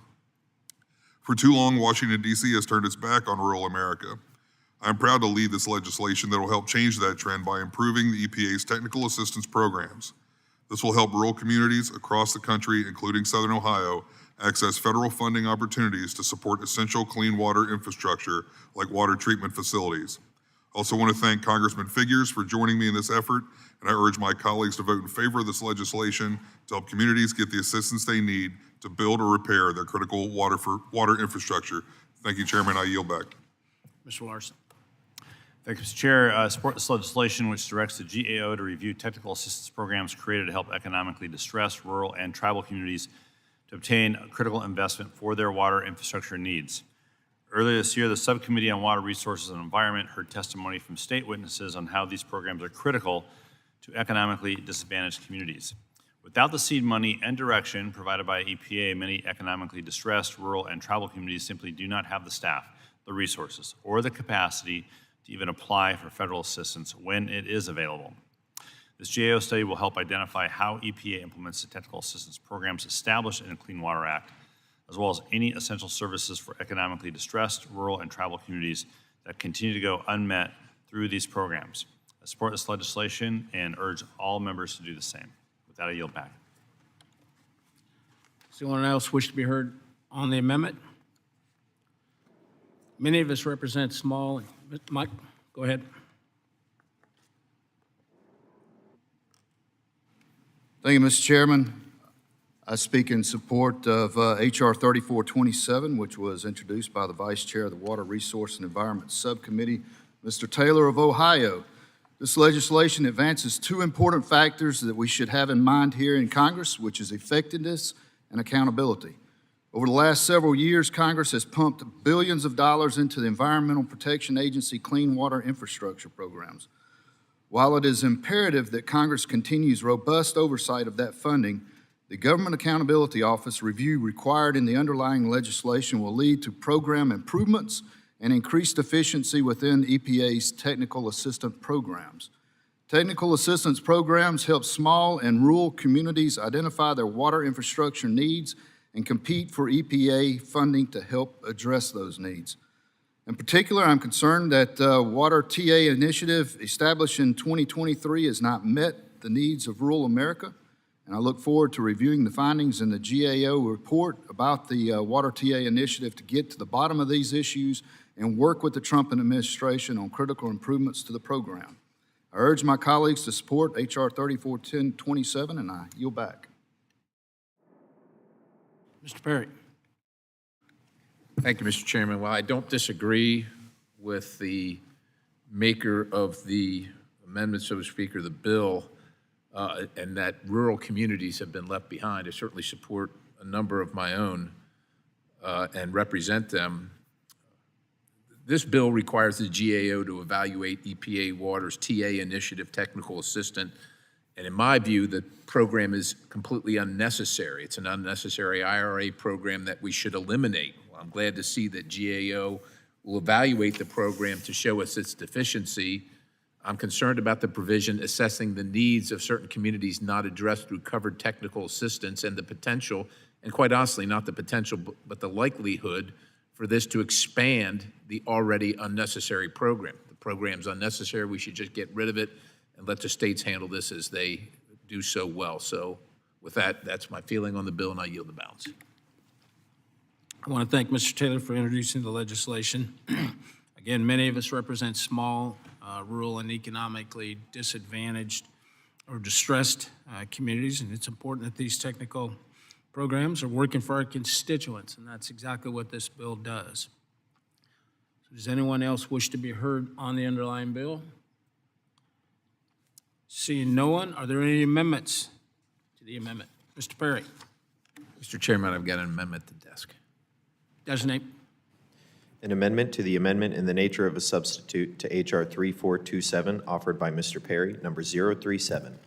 For too long, Washington, D.C. has turned its back on rural America. I'm proud to lead this legislation that will help change that trend by improving the EPA's technical assistance programs. This will help rural communities across the country, including Southern Ohio, access federal funding opportunities to support essential clean water infrastructure like water treatment facilities. I also want to thank Congressman Figures for joining me in this effort, and I urge my colleagues to vote in favor of this legislation to help communities get the assistance they need to build or repair their critical water infrastructure. Thank you, Chairman. I yield back. Mr. Larson. Thank you, Mr. Chair. I support this legislation which directs the GAO to review technical assistance programs created to help economically distressed rural and tribal communities to obtain critical investment for their water infrastructure needs. Earlier this year, the Subcommittee on Water Resources and Environment heard testimony from state witnesses on how these programs are critical to economically disadvantaged communities. Without the seed money and direction provided by EPA, many economically distressed rural and tribal communities simply do not have the staff, the resources, or the capacity to even apply for federal assistance when it is available. This GAO study will help identify how EPA implements the technical assistance programs established in the Clean Water Act, as well as any essential services for economically distressed rural and tribal communities that continue to go unmet through these programs. I support this legislation and urge all members to do the same. With that, I yield back. Does anyone else wish to be heard on the amendment? Many of us represent small. Mike, go ahead. Thank you, Mr. Chairman. I speak in support of H.R. 3427, which was introduced by the Vice Chair of the Water Resource and Environment Subcommittee, Mr. Taylor of Ohio. This legislation advances two important factors that we should have in mind here in Congress, which is effectiveness and accountability. Over the last several years, Congress has pumped billions of dollars into the Environmental Protection Agency clean water infrastructure programs. While it is imperative that Congress continues robust oversight of that funding, the Government Accountability Office review required in the underlying legislation will lead to program improvements and increased efficiency within EPA's technical assistance programs. Technical assistance programs help small and rural communities identify their water infrastructure needs and compete for EPA funding to help address those needs. In particular, I'm concerned that Water TA initiative established in 2023 has not met the needs of rural America, and I look forward to reviewing the findings in the GAO report about the Water TA initiative to get to the bottom of these issues and work with the Trump administration on critical improvements to the program. I urge my colleagues to support H.R. 3427, and I yield back. Mr. Perry. Thank you, Mr. Chairman. Well, I don't disagree with the maker of the amendment, so to speak, or the bill, and that rural communities have been left behind. I certainly support a number of my own and represent them. This bill requires the GAO to evaluate EPA Water's TA initiative technical assistant, and in my view, the program is completely unnecessary. It's an unnecessary IRA program that we should eliminate. Well, I'm glad to see that GAO will evaluate the program to show us its deficiency. I'm concerned about the provision assessing the needs of certain communities not addressed through covered technical assistance and the potential, and quite honestly, not the potential, but the likelihood for this to expand the already unnecessary program. The program's unnecessary. We should just get rid of it and let the states handle this as they do so well. So with that, that's my feeling on the bill, and I yield the balance. I want to thank Mr. Taylor for introducing the legislation. Again, many of us represent small, rural, and economically disadvantaged or distressed communities, and it's important that these technical programs are working for our constituents, and that's exactly what this bill does. So does anyone else wish to be heard on the underlying bill? Seeing no one, are there any amendments to the amendment? Mr. Perry. Mr. Chairman, I've got an amendment to desk. Designate. An amendment to the amendment in the nature of a substitute to H.R. 3427 offered by Mr. Perry, number 037.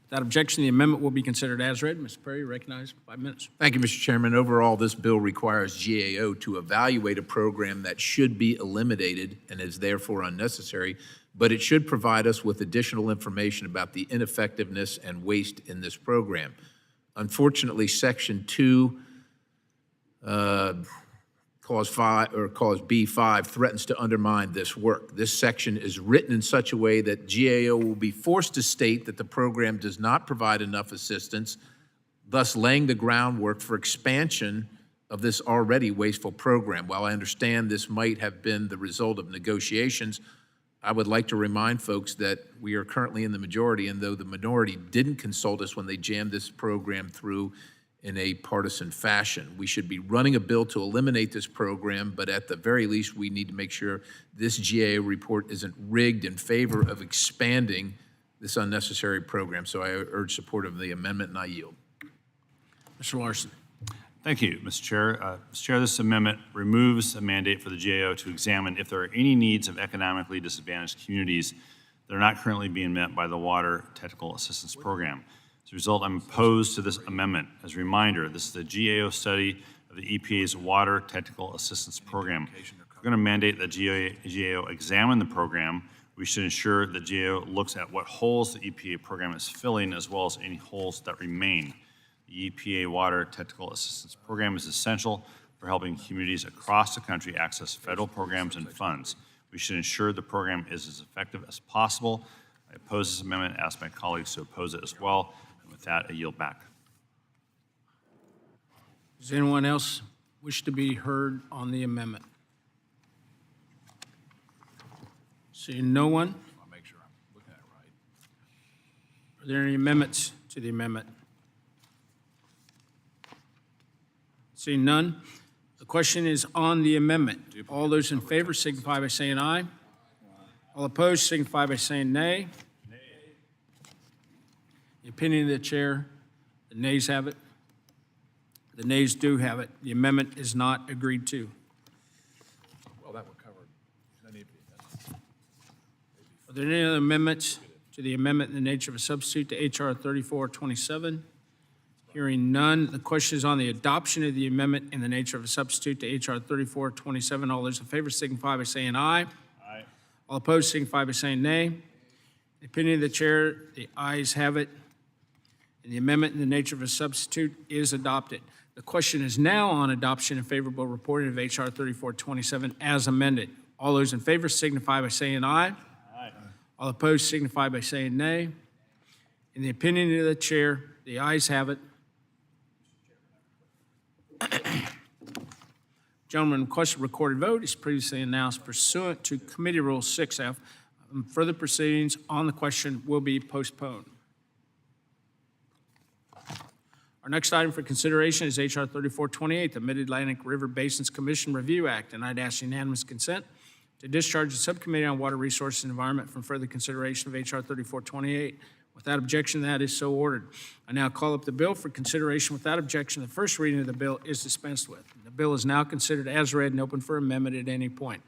Without objection, the amendment will be considered as read. Mr. Perry, you recognize 5 minutes. Thank you, Mr. Chairman. Overall, this bill requires GAO to evaluate a program that should be eliminated and is therefore unnecessary, but it should provide us with additional information about the ineffectiveness and waste in this program. Unfortunately, Section 2, Clause B5 threatens to undermine this work. This section is written in such a way that GAO will be forced to state that the program does not provide enough assistance, thus laying the groundwork for expansion of this already wasteful program. While I understand this might have been the result of negotiations, I would like to remind folks that we are currently in the majority, and though the minority didn't consult us when they jammed this program through in a partisan fashion, we should be running a bill to eliminate this program, but at the very least, we need to make sure this GAO report isn't rigged in favor of expanding this unnecessary program. So I urge support of the amendment, and I yield. Mr. Larson. Thank you, Mr. Chair. Mr. Chair, this amendment removes a mandate for the GAO to examine if there are any needs of economically disadvantaged communities that are not currently being met by the Water Technical Assistance Program. As a result, I'm opposed to this amendment. As a reminder, this is a GAO study of the EPA's Water Technical Assistance Program. If we're going to mandate that GAO examine the program, we should ensure that GAO looks at what holes the EPA program is filling, as well as any holes that remain. The EPA Water Technical Assistance Program is essential for helping communities across the country access federal programs and funds. We should ensure the program is as effective as possible. I oppose this amendment, ask my colleagues to oppose it as well. And with that, I yield back. Does anyone else wish to be heard on the amendment? Seeing no one? I'll make sure I'm looking at it right. Are there any amendments to the amendment? Seeing none, the question is on the amendment. All those in favor signify by saying aye. All opposed signify by saying nay. The opinion of the chair, the nays have it. The nays do have it. The amendment is not agreed to. Well, that were covered. Are there any other amendments to the amendment in the nature of a substitute to H.R. 3427? Hearing none, the question is on the adoption of the amendment in the nature of a substitute to H.R. 3427. All those in favor signify by saying aye. Aye. All opposed signify by saying nay. The opinion of the chair, the ayes have it, and the amendment in the nature of a substitute is adopted. The question is now on adoption and favorable reporting of H.R. 3427 as amended. All those in favor signify by saying aye. Aye. All opposed signify by saying nay. In the opinion of the chair, the ayes have it. Gentlemen, requested recorded vote is previously announced pursuant to Committee Rule 6F. Further proceedings on the question will be postponed. Our next item for consideration is H.R. 3428, the Mid-Atlantic River Basins Commission Review Act, and I'd ask unanimous consent to discharge the Subcommittee on Water Resources and Environment from further consideration of H.R. 3428. Without objection, that is so ordered. I now call up the bill for consideration. Without objection, the first reading of the bill is dispensed with. The bill is now considered as read and open for amendment at any point.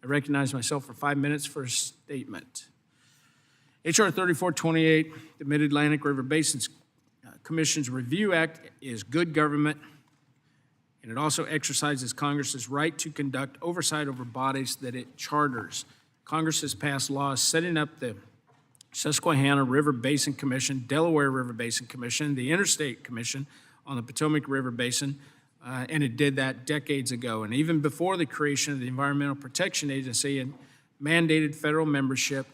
I recognize myself for 5 minutes for a statement. H.R. 3428, the Mid-Atlantic River Basins Commission's Review Act, is good government, and it also exercises Congress's right to conduct oversight over bodies that it charters. Congress has passed laws setting up the Susquehanna River Basin Commission, Delaware River Basin Commission, the Interstate Commission on the Potomac River Basin, and it did that decades ago. And even before the creation of the Environmental Protection Agency and mandated federal membership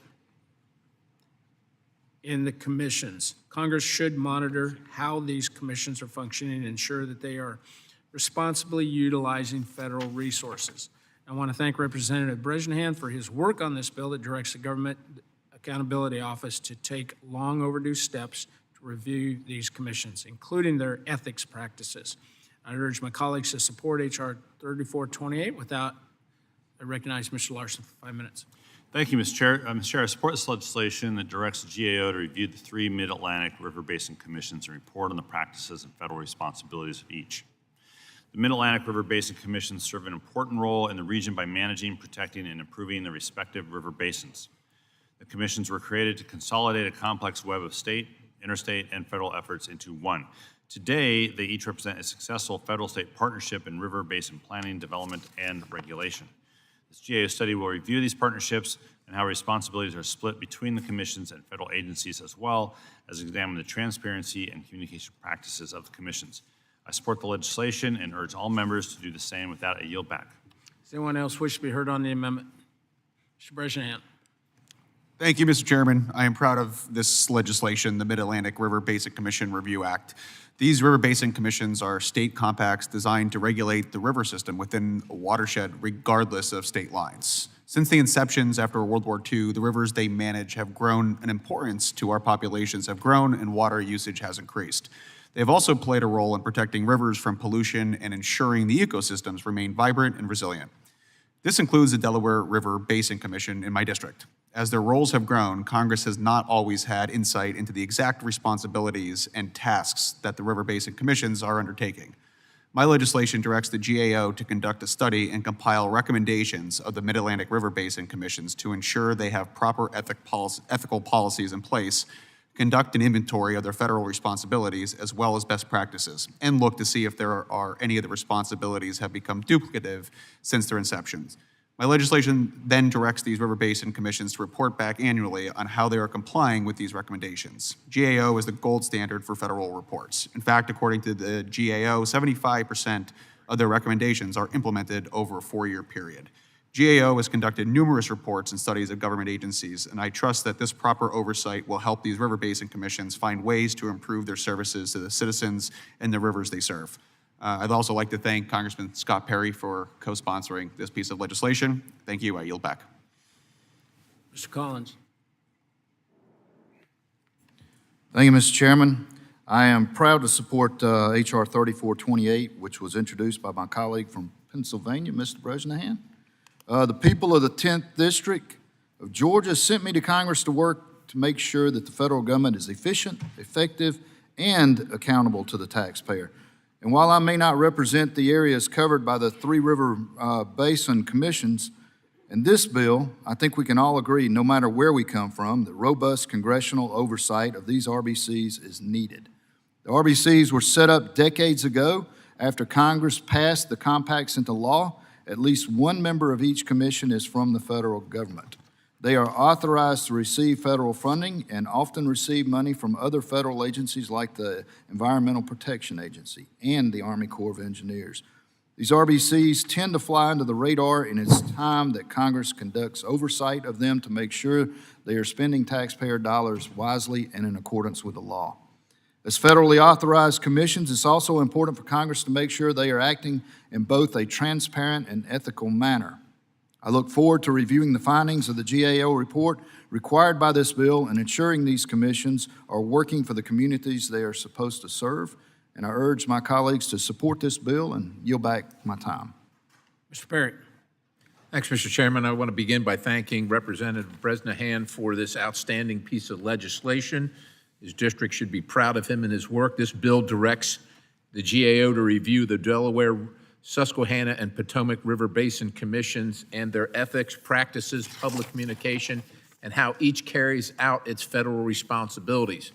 in the commissions. Congress should monitor how these commissions are functioning and ensure that they are responsibly utilizing federal resources. I want to thank Representative Bresnahan for his work on this bill that directs the Government Accountability Office to take long overdue steps to review these commissions, including their ethics practices. I urge my colleagues to support H.R. 3428. Without, I recognize Mr. Larson for 5 minutes. Thank you, Mr. Chair. Mr. Chair, I support this legislation that directs the GAO to review the 3 Mid-Atlantic River Basin Commissions and report on the practices and federal responsibilities of each. The Mid-Atlantic River Basin Commissions serve an important role in the region by managing, protecting, and improving the respective river basins. The commissions were created to consolidate a complex web of state, interstate and federal efforts into one. Today, they each represent a successful federal-state partnership in river basin planning, development, and regulation. This GAO study will review these partnerships and how responsibilities are split between the commissions and federal agencies, as well as examine the transparency and communication practices of the commissions. I support the legislation and urge all members to do the same. With that, I yield back. Does anyone else wish to be heard on the amendment? Mr. Bresnahan. Thank you, Mr. Chairman. I am proud of this legislation, the Mid-Atlantic River Basin Commission Review Act. These river basin commissions are state compacts designed to regulate the river system within a watershed regardless of state lines. Since the inceptions after World War II, the rivers they manage have grown in importance to our populations, have grown, and water usage has increased. They have also played a role in protecting rivers from pollution and ensuring the ecosystems remain vibrant and resilient. This includes the Delaware River Basin Commission in my district. As their roles have grown, Congress has not always had insight into the exact responsibilities and tasks that the river basin commissions are undertaking. My legislation directs the GAO to conduct a study and compile recommendations of the Mid-Atlantic River Basin Commissions to ensure they have proper ethical policies in place, conduct an inventory of their federal responsibilities as well as best practices, and look to see if there are any of the responsibilities have become duplicative since their inceptions. My legislation then directs these river basin commissions to report back annually on how they are complying with these recommendations. GAO is the gold standard for federal reports. In fact, according to the GAO, 75% of their recommendations are implemented over a 4-year period. GAO has conducted numerous reports and studies of government agencies, and I trust that this proper oversight will help these river basin commissions find ways to improve their services to the citizens and the rivers they serve. I'd also like to thank Congressman Scott Perry for co-sponsoring this piece of legislation. Thank you. I yield back. Mr. Collins. Thank you, Mr. Chairman. I am proud to support H.R. 3428, which was introduced by my colleague from Pennsylvania, Mr. Bresnahan. The people of the 10th District of Georgia sent me to Congress to work to make sure that the federal government is efficient, effective, and accountable to the taxpayer. And while I may not represent the areas covered by the three river basin commissions, in this bill, I think we can all agree, no matter where we come from, that robust congressional oversight of these RBCs is needed. The RBCs were set up decades ago after Congress passed the compacts into law. At least one member of each commission is from the federal government. They are authorized to receive federal funding and often receive money from other federal agencies like the Environmental Protection Agency and the Army Corps of Engineers. These RBCs tend to fly under the radar, and it's time that Congress conducts oversight of them to make sure they are spending taxpayer dollars wisely and in accordance with the law. As federally authorized commissions, it's also important for Congress to make sure they are acting in both a transparent and ethical manner. I look forward to reviewing the findings of the GAO report required by this bill and ensuring these commissions are working for the communities they are supposed to serve. And I urge my colleagues to support this bill and yield back my time. Mr. Perry. Thanks, Mr. Chairman. I want to begin by thanking Representative Bresnahan for this outstanding piece of legislation. His district should be proud of him and his work. This bill directs the GAO to review the Delaware, Susquehanna, and Potomac River Basin Commissions and their ethics, practices, public communication, and how each carries out its federal responsibilities.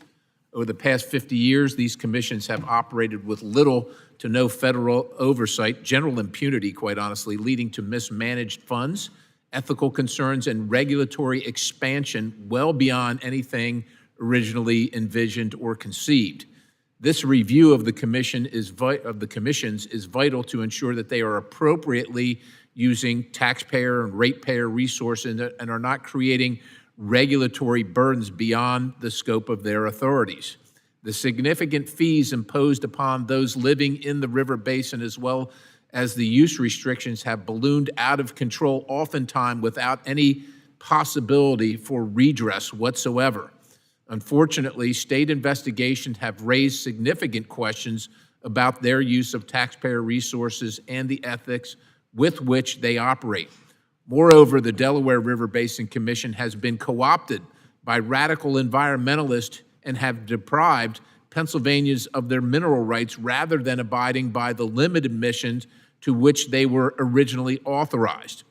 Over the past 50 years, these commissions have operated with little to no federal oversight, general impunity, quite honestly, leading to mismanaged funds, ethical concerns, and regulatory expansion well beyond anything originally envisioned or conceived. This review of the commissions is vital to ensure that they are appropriately using taxpayer and ratepayer resources and are not creating regulatory burdens beyond the scope of their authorities. The significant fees imposed upon those living in the river basin, as well as the use restrictions, have ballooned out of control, oftentimes without any possibility for redress whatsoever. Unfortunately, state investigations have raised significant questions about their use of taxpayer resources and the ethics with which they operate. Moreover, the Delaware River Basin Commission has been co-opted by radical environmentalists and have deprived Pennsylvanians of their mineral rights rather than abiding by the limited missions to which they were originally authorized.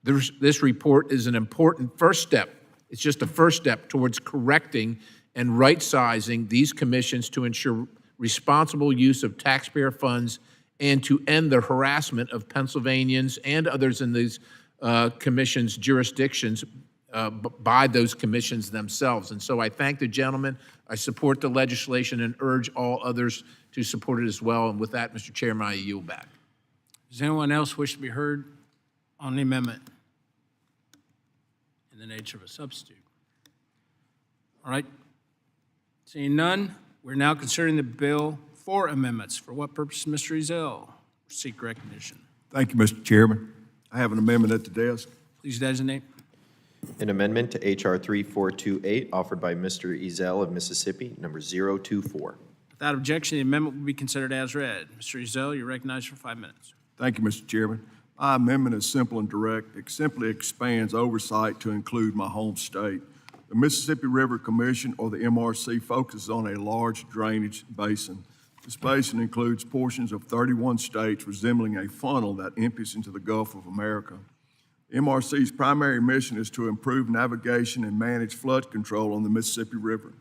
This report is an important first step. It's just a first step towards correcting and right-sizing these commissions to ensure responsible use of taxpayer funds and to end the harassment of Pennsylvanians and others in these commissions' jurisdictions by those commissions themselves. And so I thank the gentleman. I support the legislation and urge all others to support it as well. And with that, Mr. Chairman, I yield back. Does anyone else wish to be heard on the amendment in the nature of a substitute? All right. Seeing none, we're now considering the bill for amendments. For what purpose, Mr. Ezell? Seek recognition. Thank you, Mr. Chairman. I have an amendment at the desk. Please designate. An amendment to H.R. 3428 offered by Mr. Ezell of Mississippi, number 024. Without objection, the amendment will be considered as read. Mr. Ezell, you're recognized for 5 minutes. Thank you, Mr. Chairman. My amendment is simple and direct. It simply expands oversight to include my home state. The Mississippi River Commission, or the MRC, focuses on a large drainage basin. This basin includes portions of 31 states resembling a funnel that empties into the Gulf of America. MRC's primary mission is to improve navigation and manage flood control on the Mississippi River.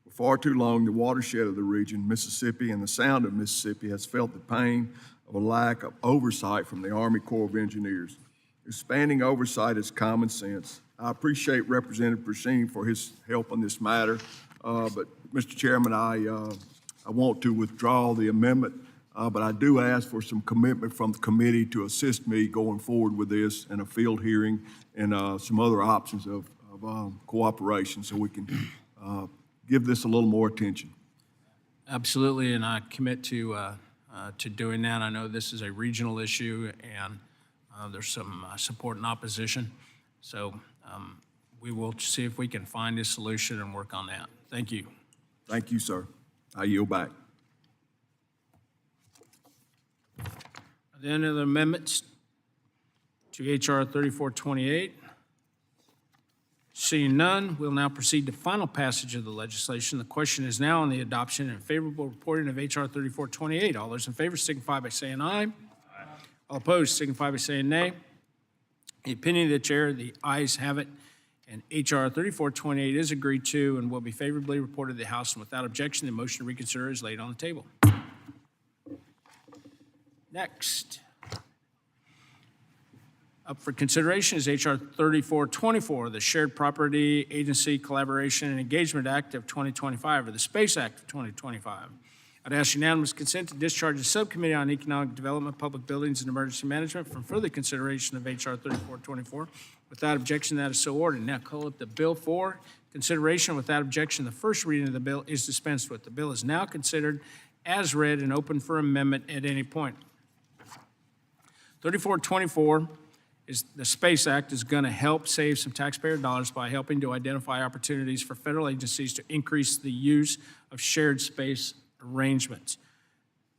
For far too long, the watershed of the region, Mississippi and the Sound of Mississippi, has felt the pain of a lack of oversight from the Army Corps of Engineers. Expanding oversight is common sense. I appreciate Representative Persine for his help on this matter, but Mr. Chairman, I want to withdraw the amendment, but I do ask for some commitment from the committee to assist me going forward with this and a field hearing and some other options of cooperation so we can give this a little more attention. Absolutely, and I commit to doing that. I know this is a regional issue, and there's some support and opposition. So we will see if we can find a solution and work on that. Thank you. Thank you, sir. I yield back. Are there any other amendments to H.R. 3428? Seeing none, we'll now proceed to final passage of the legislation. The question is now on the adoption and favorable reporting of H.R. 3428. All those in favor signify by saying aye. Aye. All opposed signify by saying nay. In the opinion of the chair, the ayes have it, and H.R. 3428 is agreed to and will be favorably reported to the House, and without objection, the motion to reconsider is laid on the table. Next. Up for consideration is H.R. 3424, the Shared Property Agency Collaboration and Engagement Act of 2025, or the Space Act of 2025. I'd ask unanimous consent to discharge the Subcommittee on Economic Development, Public Buildings, and Emergency Management from further consideration of H.R. 3424. Without objection, that is so ordered. Now call up the bill for consideration. Without objection, the first reading of the bill is dispensed with. The bill is now considered as read and open for amendment at any point. 3424 is the Space Act is going to help save some taxpayer dollars by helping to identify opportunities for federal agencies to increase the use of shared space arrangements.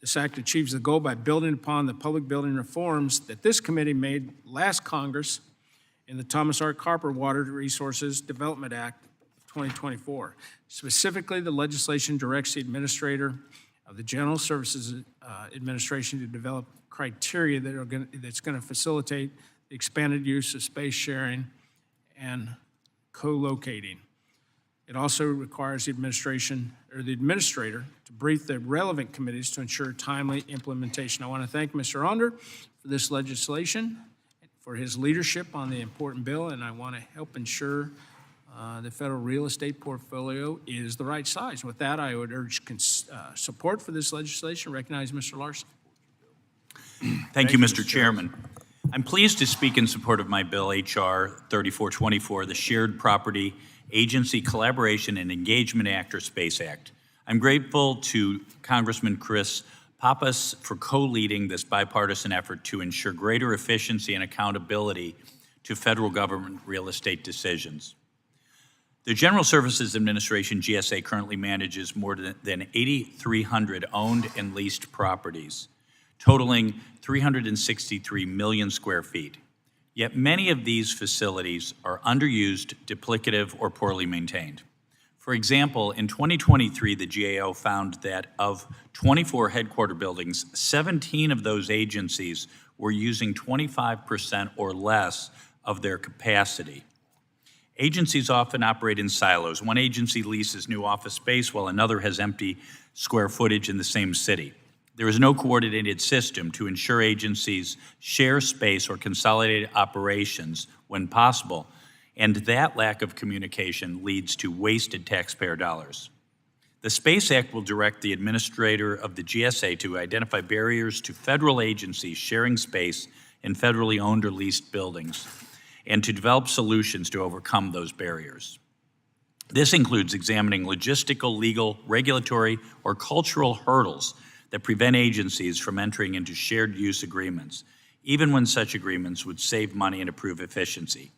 This act achieves the goal by building upon the public building reforms that this committee made last Congress in the Thomas R. Carper Water Resources Development Act of 2024. Specifically, the legislation directs the administrator of the General Services Administration to develop criteria that's going to facilitate the expanded use of space sharing and co-locating. It also requires the administrator to brief the relevant committees to ensure timely implementation. I want to thank Mr. Onder for this legislation, for his leadership on the important bill, and I want to help ensure the federal real estate portfolio is the right size. With that, I would urge support for this legislation. Recognize Mr. Larson. Thank you, Mr. Chairman. I'm pleased to speak in support of my bill, H.R. 3424, the Shared Property Agency Collaboration and Engagement Act, or SPACE Act. I'm grateful to Congressman Chris Pappas for co-leading this bipartisan effort to ensure greater efficiency and accountability to federal government real estate decisions. The General Services Administration, GSA, currently manages more than 8,300 owned and leased properties, totaling 363 million square feet. Yet many of these facilities are underused, duplicative, or poorly maintained. For example, in 2023, the GAO found that of 24 headquarter buildings, 17 of those agencies were using 25% or less of their capacity. Agencies often operate in silos. One agency leases new office space while another has empty square footage in the same city. There is no coordinated system to ensure agencies share space or consolidate operations when possible, and that lack of communication leads to wasted taxpayer dollars. The Space Act will direct the administrator of the GSA to identify barriers to federal agencies sharing space in federally owned or leased buildings, and to develop solutions to overcome those barriers. This includes examining logistical, legal, regulatory, or cultural hurdles that prevent agencies from entering into shared use agreements, even when such agreements would save money and improve efficiency.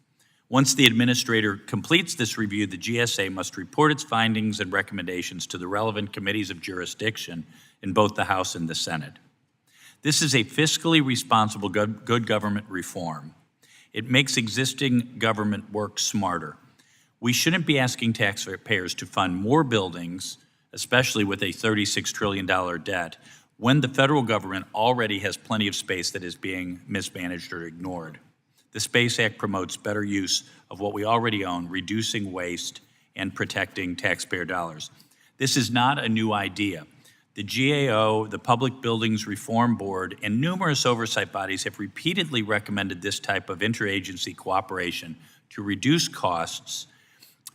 Once the administrator completes this review, the GSA must report its findings and recommendations to the relevant committees of jurisdiction in both the House and the Senate. This is a fiscally responsible good government reform. It makes existing government work smarter. We shouldn't be asking taxpayers to fund more buildings, especially with a $36 trillion debt, when the federal government already has plenty of space that is being mismanaged or ignored. The Space Act promotes better use of what we already own, reducing waste and protecting taxpayer dollars. This is not a new idea. The GAO, the Public Buildings Reform Board, and numerous oversight bodies have repeatedly recommended this type of interagency cooperation to reduce costs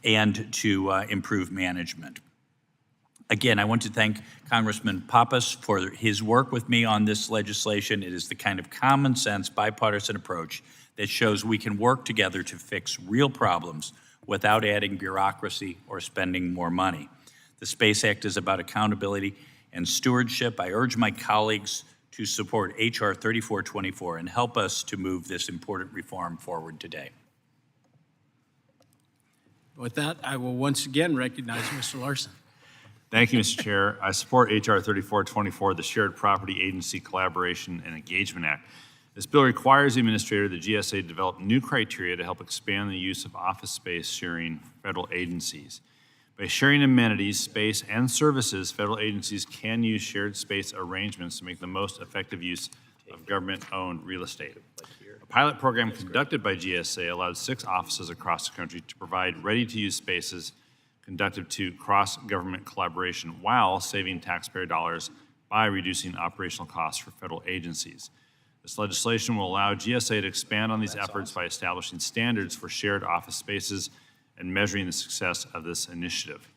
and to improve management. Again, I want to thank Congressman Pappas for his work with me on this legislation. It is the kind of common sense, bipartisan approach that shows we can work together to fix real problems without adding bureaucracy or spending more money. The Space Act is about accountability and stewardship. I urge my colleagues to support H.R. 3424 and help us to move this important reform forward today. With that, I will once again recognize Mr. Larson. Thank you, Mr. Chair. I support H.R. 3424, the Shared Property Agency Collaboration and Engagement Act. This bill requires the administrator of the GSA to develop new criteria to help expand the use of office space sharing for federal agencies. By sharing amenities, space, and services, federal agencies can use shared space arrangements to make the most effective use of government-owned real estate. A pilot program conducted by GSA allowed 6 offices across the country to provide ready-to-use spaces conducive to cross-government collaboration while saving taxpayer dollars by reducing operational costs for federal agencies. This legislation will allow GSA to expand on these efforts by establishing standards for shared office spaces and measuring the success of this initiative.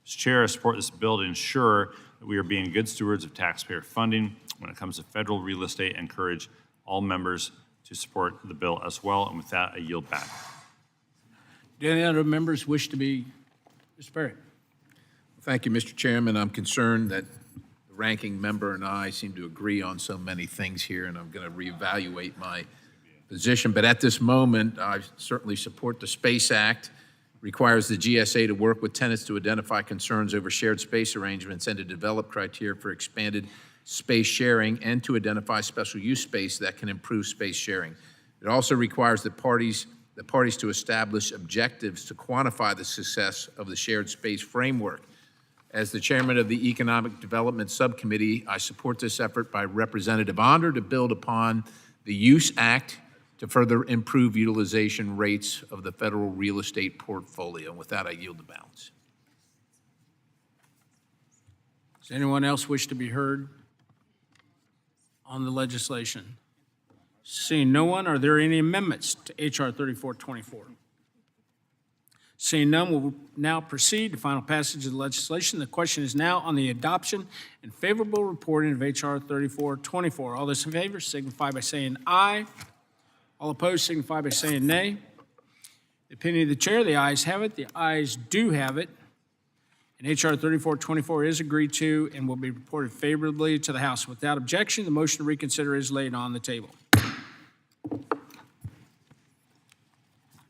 Mr. Chair, I support this bill to ensure that we are being good stewards of taxpayer funding when it comes to federal real estate and encourage all members to support the bill as well. And with that, I yield back. Do any other members wish to be? Mr. Barrett. Thank you, Mr. Chairman. I'm concerned that the ranking member and I seem to agree on so many things here, and I'm going to reevaluate my position. But at this moment, I certainly support the Space Act. Requires the GSA to work with tenants to identify concerns over shared space arrangements and to develop criteria for expanded space sharing and to identify special use space that can improve space sharing. It also requires the parties to establish objectives to quantify the success of the shared space framework. As the chairman of the Economic Development Subcommittee, I support this effort by Representative Onder to build upon the Use Act to further improve utilization rates of the federal real estate portfolio. With that, I yield the balance. Does anyone else wish to be heard on the legislation? Seeing no one, are there any amendments to H.R. 3424? Seeing none, we'll now proceed to final passage of the legislation. The question is now on the adoption and favorable reporting of H.R. 3424. All those in favor signify by saying aye. All opposed signify by saying nay. The opinion of the chair, the ayes have it. The ayes do have it. And H.R. 3424 is agreed to and will be reported favorably to the House. Without objection, the motion to reconsider is laid on the table.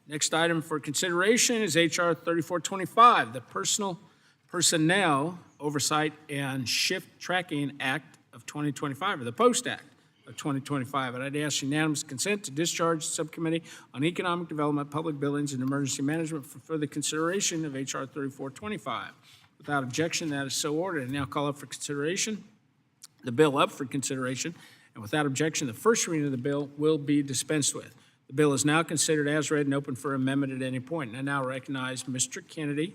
Next item for consideration is H.R. 3425, the Personnel Oversight and Shift Tracking Act of 2025, or the Post Act of 2025. And I'd ask unanimous consent to discharge the Subcommittee on Economic Development, Public Buildings, and Emergency Management for further consideration of H.R. 3425. Without objection, that is so ordered. I now call up for consideration the bill up for consideration. And without objection, the first reading of the bill will be dispensed with. The bill is now considered as read and open for amendment at any point. And I now recognize Mr. Kennedy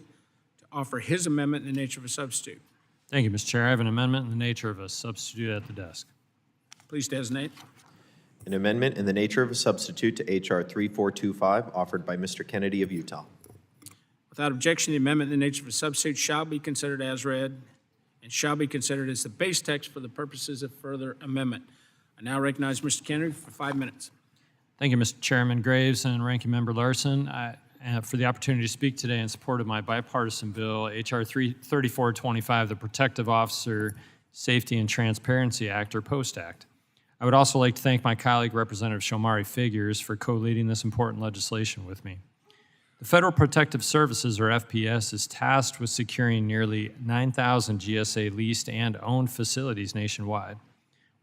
to offer his amendment in the nature of a substitute. Thank you, Mr. Chair. I have an amendment in the nature of a substitute at the desk. Please designate. An amendment in the nature of a substitute to H.R. 3425, offered by Mr. Kennedy of Utah. Without objection, the amendment in the nature of a substitute shall be considered as read and shall be considered as the base text for the purposes of further amendment. I now recognize Mr. Kennedy for 5 minutes. Thank you, Mr. Chairman Graves and Ranking Member Larson, for the opportunity to speak today in support of my bipartisan bill, H.R. 3425, the Protective Officer Safety and Transparency Act, or POST Act. I would also like to thank my colleague, Representative Shomari Figures, for co-leading this important legislation with me. The Federal Protective Services, or FPS, is tasked with securing nearly 9,000 GSA leased and owned facilities nationwide.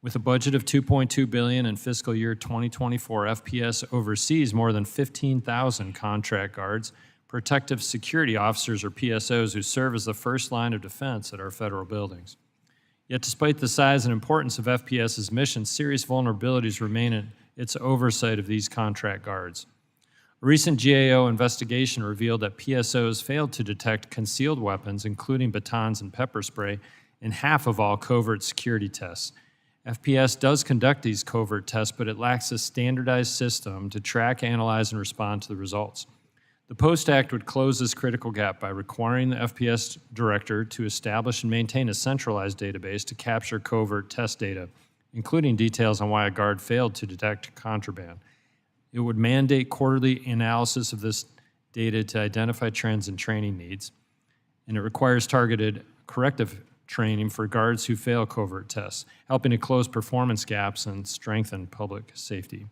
With a budget of $2.2 billion in fiscal year 2024, FPS oversees more than 15,000 contract guards, protective security officers, or PSOs, who serve as the first line of defense at our federal buildings. Yet despite the size and importance of FPS's mission, serious vulnerabilities remain in its oversight of these contract guards. A recent GAO investigation revealed that PSOs failed to detect concealed weapons, including batons and pepper spray, in half of all covert security tests. FPS does conduct these covert tests, but it lacks a standardized system to track, analyze, and respond to the results. The POST Act would close this critical gap by requiring the FPS director to establish and maintain a centralized database to capture covert test data, including details on why a guard failed to detect contraband. It would mandate quarterly analysis of this data to identify trends and training needs, and it requires targeted corrective training for guards who fail covert tests, helping to close performance gaps and strengthen public safety.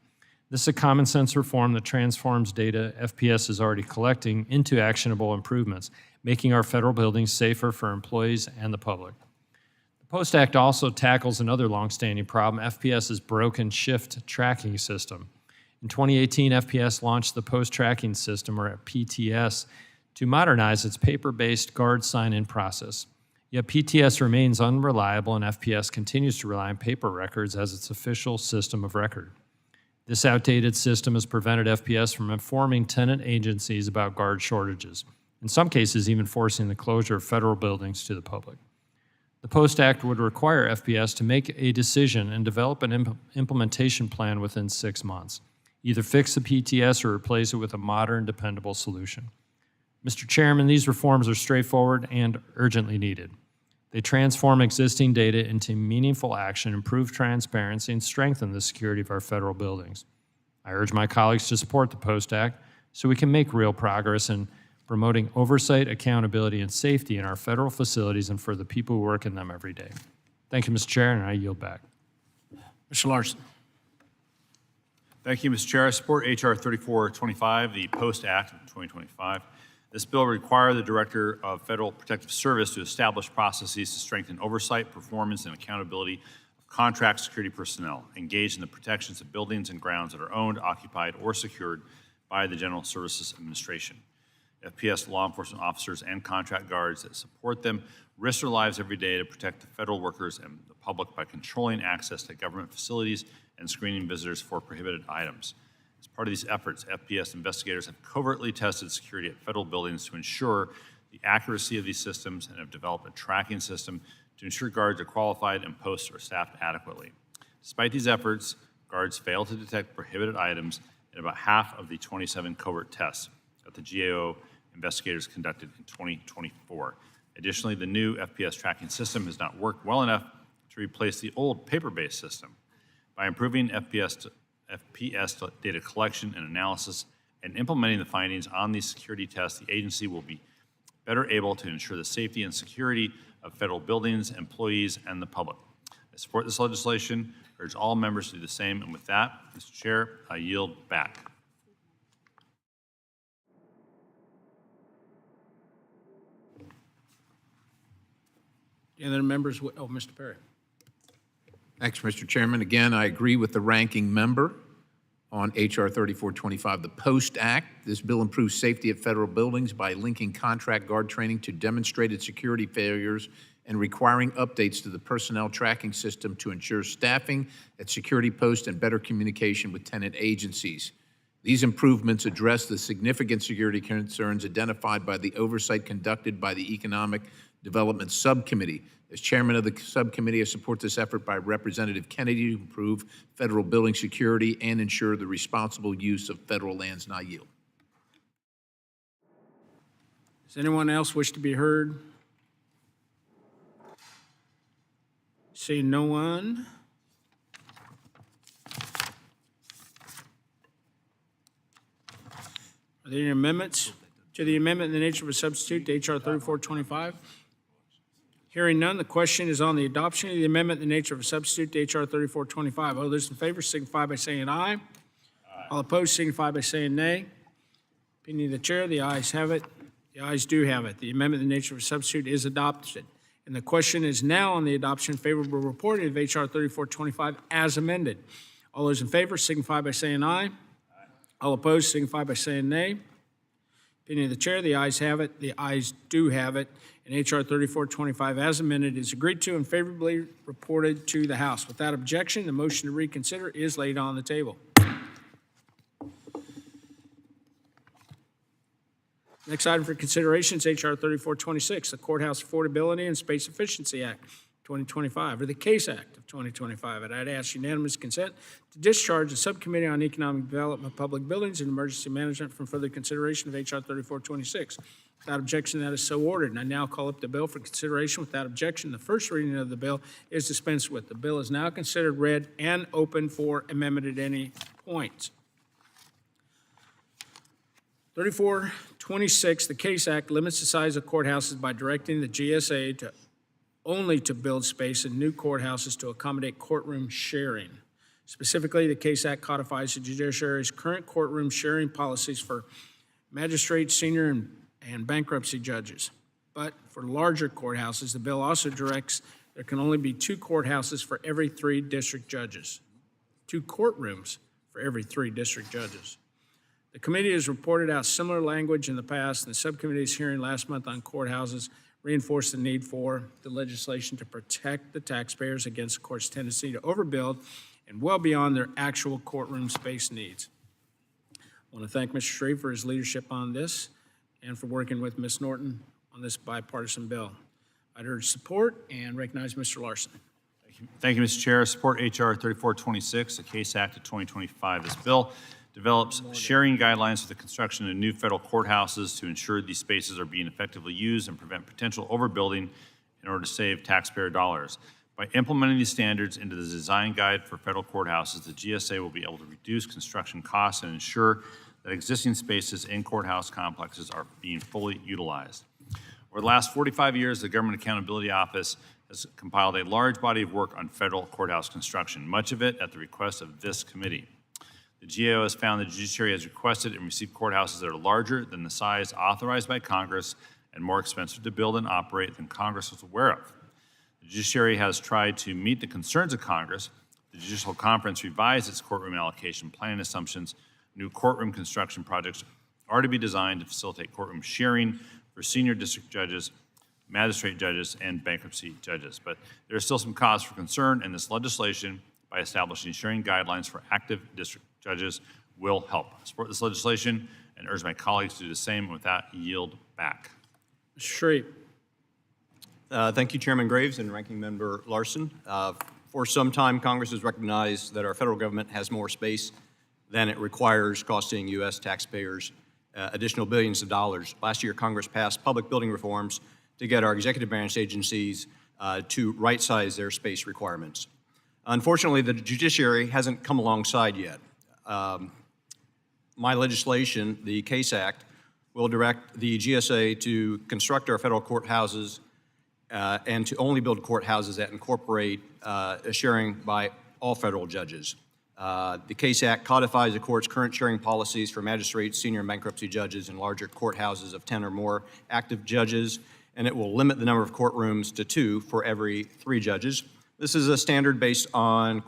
This is a common sense reform that transforms data FPS is already collecting into actionable improvements, making our federal buildings safer for employees and the public. The POST Act also tackles another longstanding problem, FPS's broken shift tracking system. In 2018, FPS launched the Post Tracking System, or PTS, to modernize its paper-based guard sign-in process. Yet PTS remains unreliable, and FPS continues to rely on paper records as its official system of record. This outdated system has prevented FPS from informing tenant agencies about guard shortages, in some cases even forcing the closure of federal buildings to the public. The POST Act would require FPS to make a decision and develop an implementation plan within 6 months. Either fix the PTS or replace it with a modern, dependable solution. Mr. Chairman, these reforms are straightforward and urgently needed. They transform existing data into meaningful action, improve transparency, and strengthen the security of our federal buildings. I urge my colleagues to support the POST Act so we can make real progress in promoting oversight, accountability, and safety in our federal facilities and for the people who work in them every day. Thank you, Mr. Chair, and I yield back. Mr. Larson. Thank you, Mr. Chair. I support H.R. 3425, the POST Act of 2025. This bill requires the Director of Federal Protective Service to establish processes to strengthen oversight, performance, and accountability of contract security personnel engaged in the protections of buildings and grounds that are owned, occupied, or secured by the General Services Administration. FPS law enforcement officers and contract guards that support them risk their lives every day to protect the federal workers and the public by controlling access to government facilities and screening visitors for prohibited items. As part of these efforts, FPS investigators have covertly tested security at federal buildings to ensure the accuracy of these systems and have developed a tracking system to ensure guards are qualified and posts are staffed adequately. Despite these efforts, guards fail to detect prohibited items in about half of the 27 covert tests that the GAO investigators conducted in 2024. Additionally, the new FPS tracking system has not worked well enough to replace the old paper-based system. By improving FPS data collection and analysis and implementing the findings on these security tests, the agency will be better able to ensure the safety and security of federal buildings, employees, and the public. I support this legislation, urge all members to do the same, and with that, Mr. Chair, I yield back. Any other members? Oh, Mr. Perry. Thanks, Mr. Chairman. Again, I agree with the ranking member on H.R. 3425, the POST Act. This bill improves safety at federal buildings by linking contract guard training to demonstrated security failures and requiring updates to the personnel tracking system to ensure staffing at security posts and better communication with tenant agencies. These improvements address the significant security concerns identified by the oversight conducted by the Economic Development Subcommittee. As chairman of the subcommittee, I support this effort by Representative Kennedy to improve federal building security and ensure the responsible use of federal lands, and I yield. Does anyone else wish to be heard? Seeing no one. Are there any amendments to the amendment in the nature of a substitute to H.R. 3425? Hearing none, the question is on the adoption of the amendment in the nature of a substitute to H.R. 3425. All those in favor signify by saying aye. All opposed signify by saying nay. Opinion of the chair, the ayes have it. The ayes do have it. The amendment in the nature of a substitute is adopted. And the question is now on the adoption favorable reporting of H.R. 3425 as amended. All those in favor signify by saying aye. All opposed signify by saying nay. Opinion of the chair, the ayes have it. The ayes do have it. And H.R. 3425 as amended is agreed to and favorably reported to the House. Without objection, the motion to reconsider is laid on the table. Next item for consideration is H.R. 3426, the Courthouse Affordability and Space Efficiency Act 2025, or the CASE Act of 2025. And I'd ask unanimous consent to discharge the Subcommittee on Economic Development, Public Buildings, and Emergency Management from further consideration of H.R. 3426. Without objection, that is so ordered. And I now call up the bill for consideration. Without objection, the first reading of the bill is dispensed with. The bill is now considered read and open for amendment at any point. 3426, the CASE Act limits the size of courthouses by directing the GSA only to build space in new courthouses to accommodate courtroom sharing. Specifically, the CASE Act codifies the judiciary's current courtroom sharing policies for magistrates, senior and bankruptcy judges. But for larger courthouses, the bill also directs there can only be 2 courthouses for every 3 district judges, 2 courtrooms for every 3 district judges. The committee has reported out similar language in the past, and the subcommittee's hearing last month on courthouses reinforced the need for the legislation to protect the taxpayers against the court's tendency to overbuild and well beyond their actual courtroom space needs. I want to thank Mr. Shreve for his leadership on this and for working with Ms. Norton on this bipartisan bill. I'd urge support and recognize Mr. Larson. Thank you, Mr. Chair. Support H.R. 3426, the CASE Act of 2025. This bill develops sharing guidelines for the construction of new federal courthouses to ensure these spaces are being effectively used and prevent potential overbuilding in order to save taxpayer dollars. By implementing these standards into the design guide for federal courthouses, the GSA will be able to reduce construction costs and ensure that existing spaces in courthouse complexes are being fully utilized. Over the last 45 years, the Government Accountability Office has compiled a large body of work on federal courthouse construction, much of it at the request of this committee. The GAO has found the judiciary has requested and received courthouses that are larger than the size authorized by Congress and more expensive to build and operate than Congress was aware of. The judiciary has tried to meet the concerns of Congress. The Judicial Conference revised its courtroom allocation planning assumptions. New courtroom construction projects are to be designed to facilitate courtroom sharing for senior district judges, magistrate judges, and bankruptcy judges. But there is still some cause for concern, and this legislation, by establishing sharing guidelines for active district judges, will help. I support this legislation and urge my colleagues to do the same. With that, yield back. Mr. Shreve. Thank you, Chairman Graves and Ranking Member Larson. For some time, Congress has recognized that our federal government has more space than it requires, costing U.S. taxpayers additional billions of dollars. Last year, Congress passed public building reforms to get our executive branch agencies to right-size their space requirements. Unfortunately, the judiciary hasn't come alongside yet. My legislation, the CASE Act, will direct the GSA to construct our federal courthouses and to only build courthouses that incorporate a sharing by all federal judges. The CASE Act codifies the court's current sharing policies for magistrates, senior and bankruptcy judges, and larger courthouses of 10 or more active judges, and it will limit the number of courtrooms to 2 for every 3 judges. This is a standard based on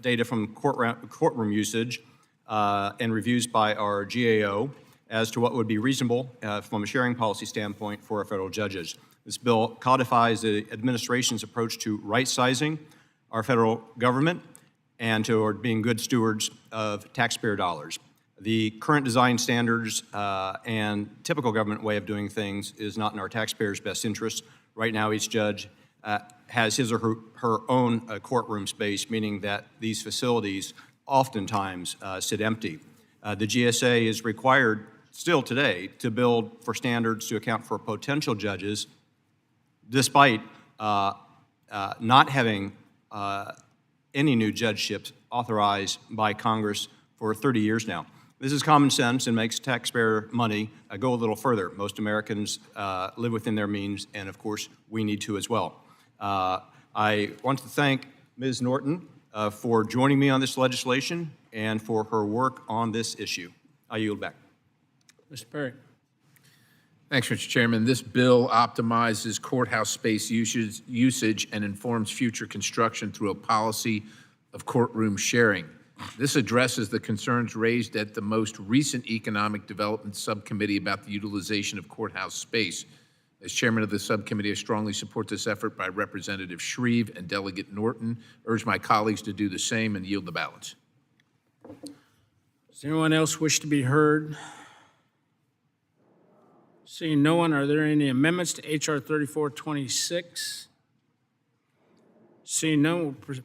data from courtroom usage and reviews by our GAO as to what would be reasonable from a sharing policy standpoint for our federal judges. This bill codifies the administration's approach to right-sizing our federal government and toward being good stewards of taxpayer dollars. The current design standards and typical government way of doing things is not in our taxpayers' best interest. Right now, each judge has his or her own courtroom space, meaning that these facilities oftentimes sit empty. The GSA is required still today to build for standards to account for potential judges, despite not having any new judgeships authorized by Congress for 30 years now. This is common sense and makes taxpayer money go a little further. Most Americans live within their means, and of course, we need to as well. I want to thank Ms. Norton for joining me on this legislation and for her work on this issue. I yield back. Mr. Perry. Thanks, Mr. Chairman. This bill optimizes courthouse space usage and informs future construction through a policy of courtroom sharing. This addresses the concerns raised at the most recent Economic Development Subcommittee about the utilization of courthouse space. As chairman of the subcommittee, I strongly support this effort by Representative Shreve and Delegate Norton. Urge my colleagues to do the same and yield the balance. Does anyone else wish to be heard? Seeing no one, are there any amendments to H.R. 3426? Seeing none, we'll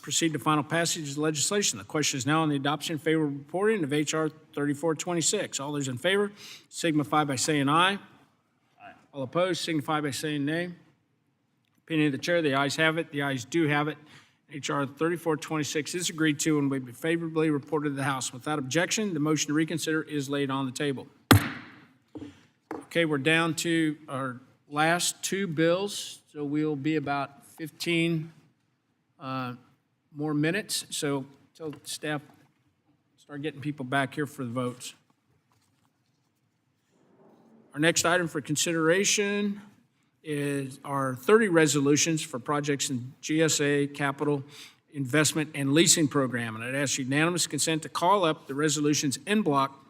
proceed to final passage of the legislation. The question is now on the adoption and favorable reporting of H.R. 3426. All those in favor signify by saying aye. Aye. All opposed signify by saying nay. Opinion of the chair, the ayes have it. The ayes do have it. H.R. 3426 is agreed to and will be favorably reported to the House. Without objection, the motion to reconsider is laid on the table. Okay, we're down to our last two bills, so we'll be about 15 more minutes. So tell staff, start getting people back here for the votes. Our next item for consideration is our 30 resolutions for projects in GSA, capital investment, and leasing program. And I'd ask unanimous consent to call up the resolutions en bloc.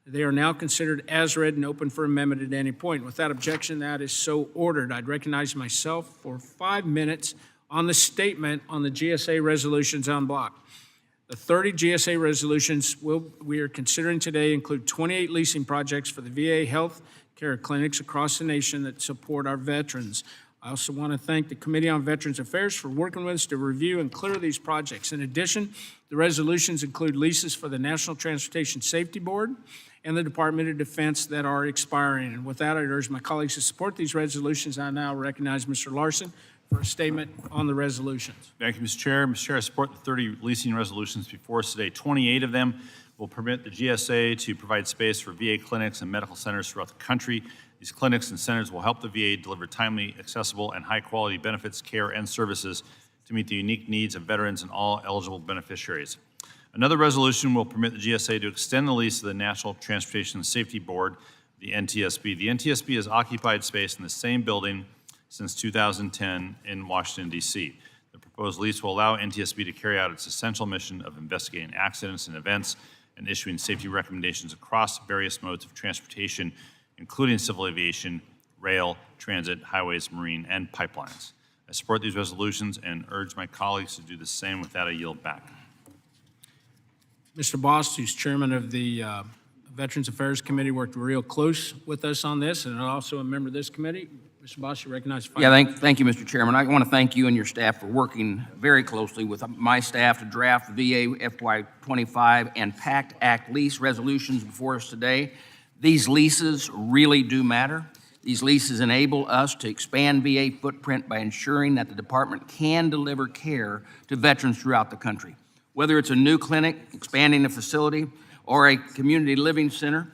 They are now considered as read and open for amendment at any point. Without objection, that is so ordered. I'd recognize myself for 5 minutes on the statement on the GSA resolutions en bloc. The 30 GSA resolutions we are considering today include 28 leasing projects for the VA health care clinics across the nation that support our veterans. I also want to thank the Committee on Veterans Affairs for working with us to review and clear these projects. In addition, the resolutions include leases for the National Transportation Safety Board and the Department of Defense that are expiring. And with that, I urge my colleagues to support these resolutions. I now recognize Mr. Larson for a statement on the resolutions. Thank you, Mr. Chair. Mr. Chair, I support the 30 leasing resolutions before us today. 28 of them will permit the GSA to provide space for VA clinics and medical centers throughout the country. These clinics and centers will help the VA deliver timely, accessible, and high-quality benefits, care, and services to meet the unique needs of veterans and all eligible beneficiaries. Another resolution will permit the GSA to extend the lease of the National Transportation Safety Board, the NTSB. The NTSB has occupied space in the same building since 2010 in Washington, D.C. The proposed lease will allow NTSB to carry out its essential mission of investigating accidents and events and issuing safety recommendations across various modes of transportation, including civil aviation, rail, transit, highways, marine, and pipelines. I support these resolutions and urge my colleagues to do the same. With that, I yield back. Mr. Boss, who's chairman of the Veterans Affairs Committee, worked real close with us on this, and also a member of this committee. Mr. Boss, you recognize. Thank you, Mr. Chairman. I want to thank you and your staff for working very closely with my staff to draft the VA FY25 and PACT Act lease resolutions before us today. These leases really do matter. These leases enable us to expand VA footprint by ensuring that the department can deliver care to veterans throughout the country. Whether it's a new clinic, expanding a facility, or a community living center,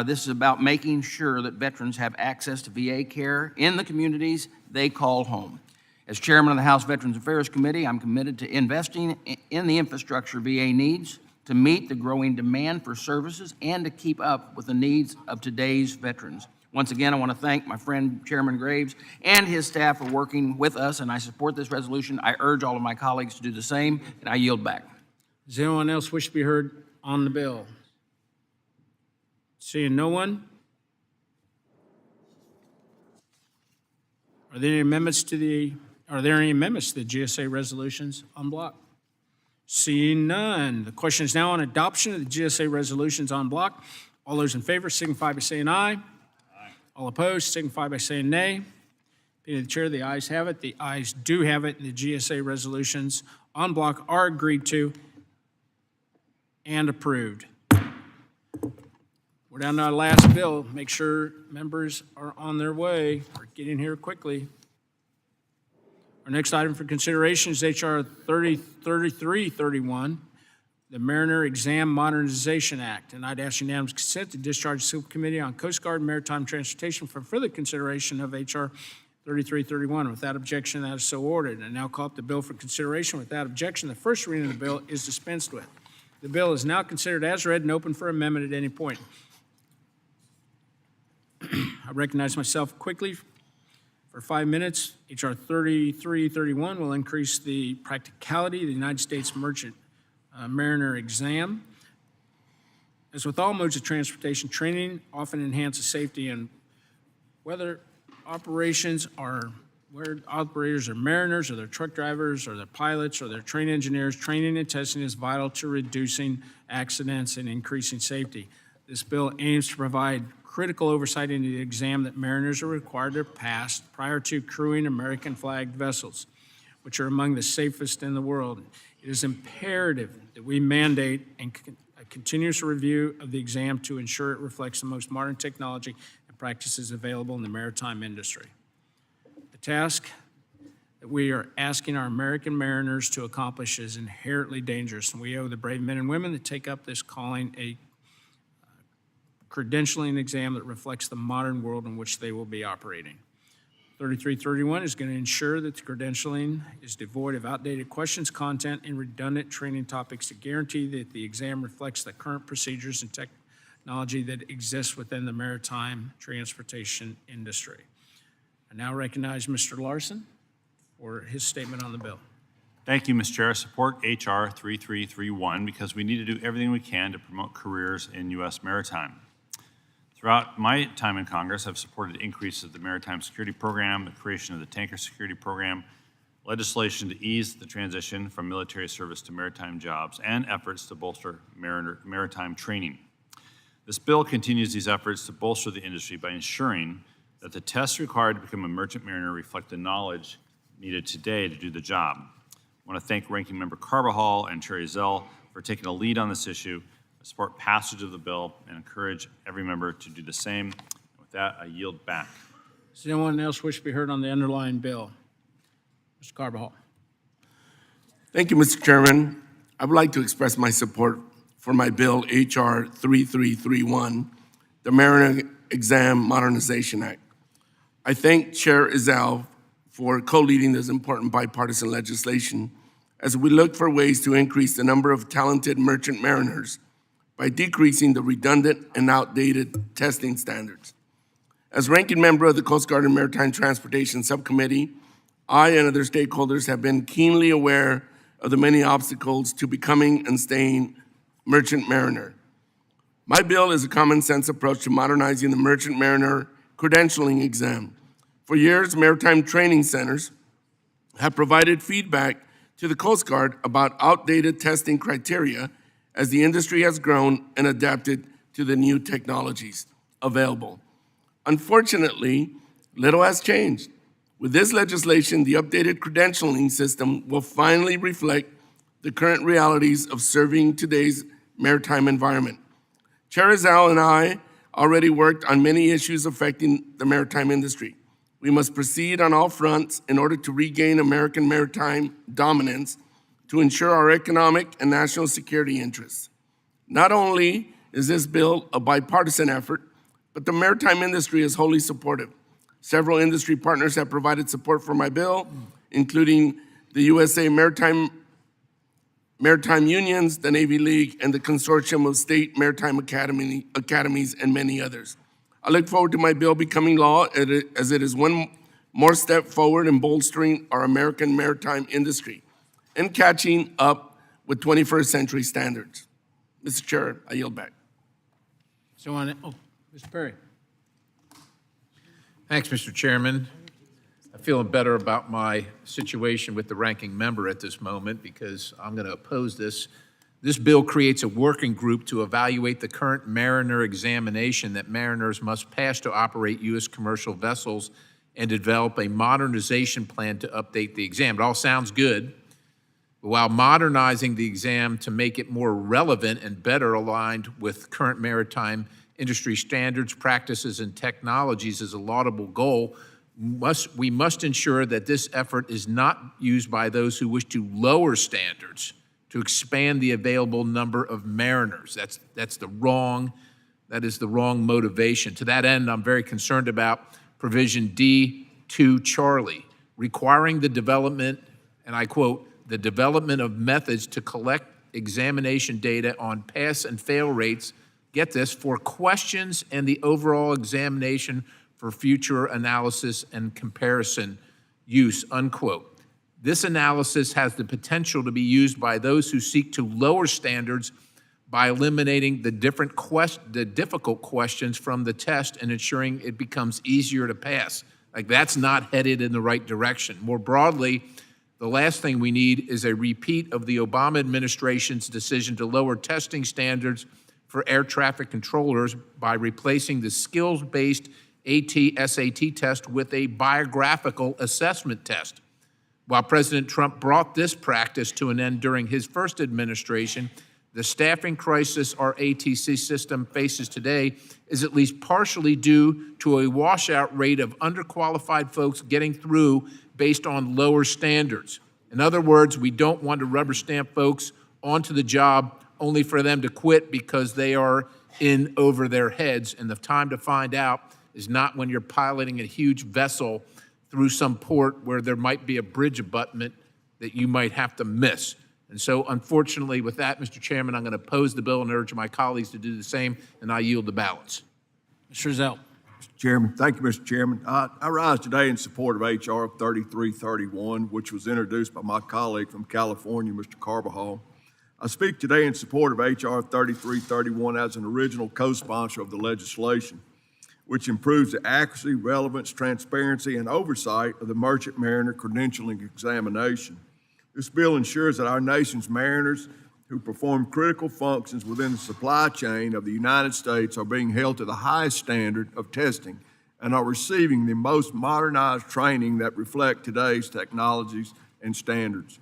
this is about making sure that veterans have access to VA care in the communities they call home. As chairman of the House Veterans Affairs Committee, I'm committed to investing in the infrastructure VA needs to meet the growing demand for services and to keep up with the needs of today's veterans. Once again, I want to thank my friend Chairman Graves and his staff for working with us, and I support this resolution. I urge all of my colleagues to do the same, and I yield back. Does anyone else wish to be heard on the bill? Seeing no one. Are there any amendments to the GSA resolutions en bloc? Seeing none, the question is now on adoption of the GSA resolutions en bloc. All those in favor signify by saying aye. All opposed signify by saying nay. Being the chair, the ayes have it. The ayes do have it, and the GSA resolutions en bloc are agreed to and approved. We're down to our last bill. Make sure members are on their way or get in here quickly. Our next item for consideration is H.R. 3331, the Mariner Exam Modernization Act. And I'd ask unanimous consent to discharge the Subcommittee on Coast Guard and Maritime Transportation for further consideration of H.R. 3331. Without objection, that is so ordered. And now call up the bill for consideration. Without objection, the first reading of the bill is dispensed with. The bill is now considered as read and open for amendment at any point. I recognize myself quickly for 5 minutes. H.R. 3331 will increase the practicality of the United States Merchant Mariner exam. As with all modes of transportation, training often enhances safety, and whether operators are mariners or they're truck drivers or they're pilots or they're train engineers, training and testing is vital to reducing accidents and increasing safety. This bill aims to provide critical oversight into the exam that mariners are required to pass prior to crewing American-flagged vessels, which are among the safest in the world. It is imperative that we mandate a continuous review of the exam to ensure it reflects the most modern technology and practices available in the maritime industry. The task that we are asking our American mariners to accomplish is inherently dangerous, and we owe the brave men and women that take up this calling a credentialing exam that reflects the modern world in which they will be operating. 3331 is going to ensure that the credentialing is devoid of outdated questions, content, and redundant training topics to guarantee that the exam reflects the current procedures and technology that exists within the maritime transportation industry. I now recognize Mr. Larson for his statement on the bill. Thank you, Mr. Chair. I support H.R. 3331 because we need to do everything we can to promote careers in U.S. maritime. Throughout my time in Congress, I've supported increases of the Maritime Security Program, the creation of the Tanker Security Program, legislation to ease the transition from military service to maritime jobs, and efforts to bolster maritime training. This bill continues these efforts to bolster the industry by ensuring that the tests required to become a merchant mariner reflect the knowledge needed today to do the job. I want to thank Ranking Member Carbajal and Chair Ezell for taking a lead on this issue. I support passage of the bill and encourage every member to do the same. With that, I yield back. Does anyone else wish to be heard on the underlying bill? Mr. Carbajal. Thank you, Mr. Chairman. I would like to express my support for my bill, H.R. 3331, the Mariner Exam Modernization Act. I thank Chair Ezell for co-leading this important bipartisan legislation as we look for ways to increase the number of talented merchant mariners by decreasing the redundant and outdated testing standards. As ranking member of the Coast Guard and Maritime Transportation Subcommittee, I and other stakeholders have been keenly aware of the many obstacles to becoming and staying merchant mariner. My bill is a common sense approach to modernizing the merchant mariner credentialing exam. For years, maritime training centers have provided feedback to the Coast Guard about outdated testing criteria as the industry has grown and adapted to the new technologies available. Unfortunately, little has changed. With this legislation, the updated credentialing system will finally reflect the current realities of serving today's maritime environment. Chair Ezell and I already worked on many issues affecting the maritime industry. We must proceed on all fronts in order to regain American maritime dominance to ensure our economic and national security interests. Not only is this bill a bipartisan effort, but the maritime industry is wholly supportive. Several industry partners have provided support for my bill, including the USA Maritime Unions, the Navy League, and the Consortium of State Maritime Academies, and many others. I look forward to my bill becoming law as it is one more step forward in bolstering our American maritime industry and catching up with 21st century standards. Mr. Chair, I yield back. Mr. Perry. Thanks, Mr. Chairman. feeling better about my situation with the ranking member at this moment because I'm going to oppose this. This bill creates a working group to evaluate the current mariner examination that mariners must pass to operate U.S. commercial vessels and to develop a modernization plan to update the exam. It all sounds good, but while modernizing the exam to make it more relevant and better aligned with current maritime industry standards, practices, and technologies is a laudable goal, we must ensure that this effort is not used by those who wish to lower standards to expand the available number of mariners. That is the wrong motivation. To that end, I'm very concerned about provision D2 Charlie, requiring the development, and I quote, the development of methods to collect examination data on pass and fail rates, get this, for questions and the overall examination for future analysis and comparison use, unquote. This analysis has the potential to be used by those who seek to lower standards by eliminating the difficult questions from the test and ensuring it becomes easier to pass. Like, that's not headed in the right direction. More broadly, the last thing we need is a repeat of the Obama administration's decision to lower testing standards for air traffic controllers by replacing the skills-based SAT test with a biographical assessment test. While President Trump brought this practice to an end during his first administration, the staffing crisis our ATC system faces today is at least partially due to a washout rate of underqualified folks getting through based on lower standards. In other words, we don't want to rubber stamp folks onto the job only for them to quit because they are in over their heads, and the time to find out is not when you're piloting a huge vessel through some port where there might be a bridge abutment that you might have to miss. And so, unfortunately, with that, Mr. Chairman, I'm going to oppose the bill and urge my colleagues to do the same, and I yield the balance. Mr. Zell. Mr. Chairman, thank you, Mr. Chairman. I rise today in support of H.R. 3331, which was introduced by my colleague from California, Mr. Carbajal. I speak today in support of H.R. 3331 as an original co-sponsor of the legislation, which improves the accuracy, relevance, transparency, and oversight of the merchant mariner credentialing examination. This bill ensures that our nation's mariners who perform critical functions within the supply chain of the United States are being held to the highest standard of testing and are receiving the most modernized training that reflect today's technologies and standards.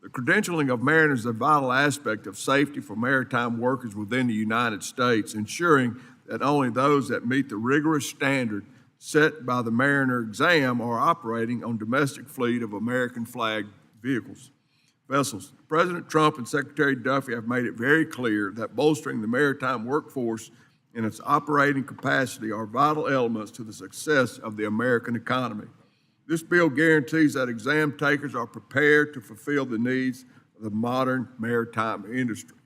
The credentialing of mariners is a vital aspect of safety for maritime workers within the United States, ensuring that only those that meet the rigorous standard set by the mariner exam are operating on domestic fleet of American flagged vessels. President Trump and Secretary Duffy have made it very clear that bolstering the maritime workforce and its operating capacity are vital elements to the success of the American economy. This bill guarantees that exam takers are prepared to fulfill the needs of the modern maritime industry.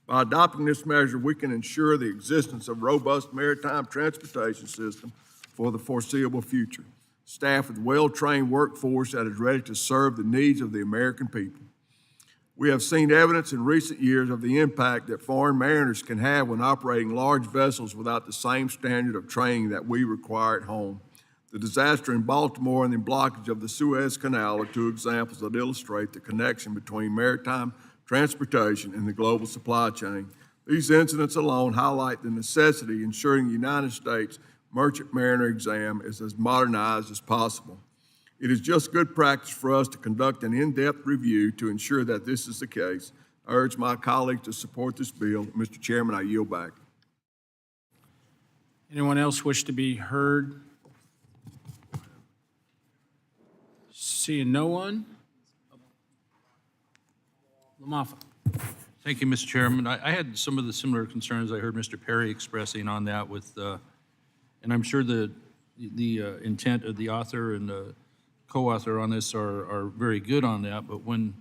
By adopting this measure, we can ensure the existence of a robust maritime transportation system for the foreseeable future, staffed with well-trained workforce that is ready to serve the needs of the American people. We have seen evidence in recent years of the impact that foreign mariners can have when operating large vessels without the same standard of training that we require at home. The disaster in Baltimore and the blockage of the Suez Canal are two examples that illustrate the connection between maritime transportation and the global supply chain. These incidents alone highlight the necessity of ensuring the United States merchant mariner exam is as modernized as possible. It is just good practice for us to conduct an in-depth review to ensure that this is the case. I urge my colleagues to support this bill. Mr. Chairman, I yield back. Anyone else wish to be heard? Seeing no one. Lamafa. Thank you, Mr. Chairman. I had some of the similar concerns I heard Mr. Perry expressing on that with, and I'm sure the intent of the author and the co-author on this are very good on that, but when,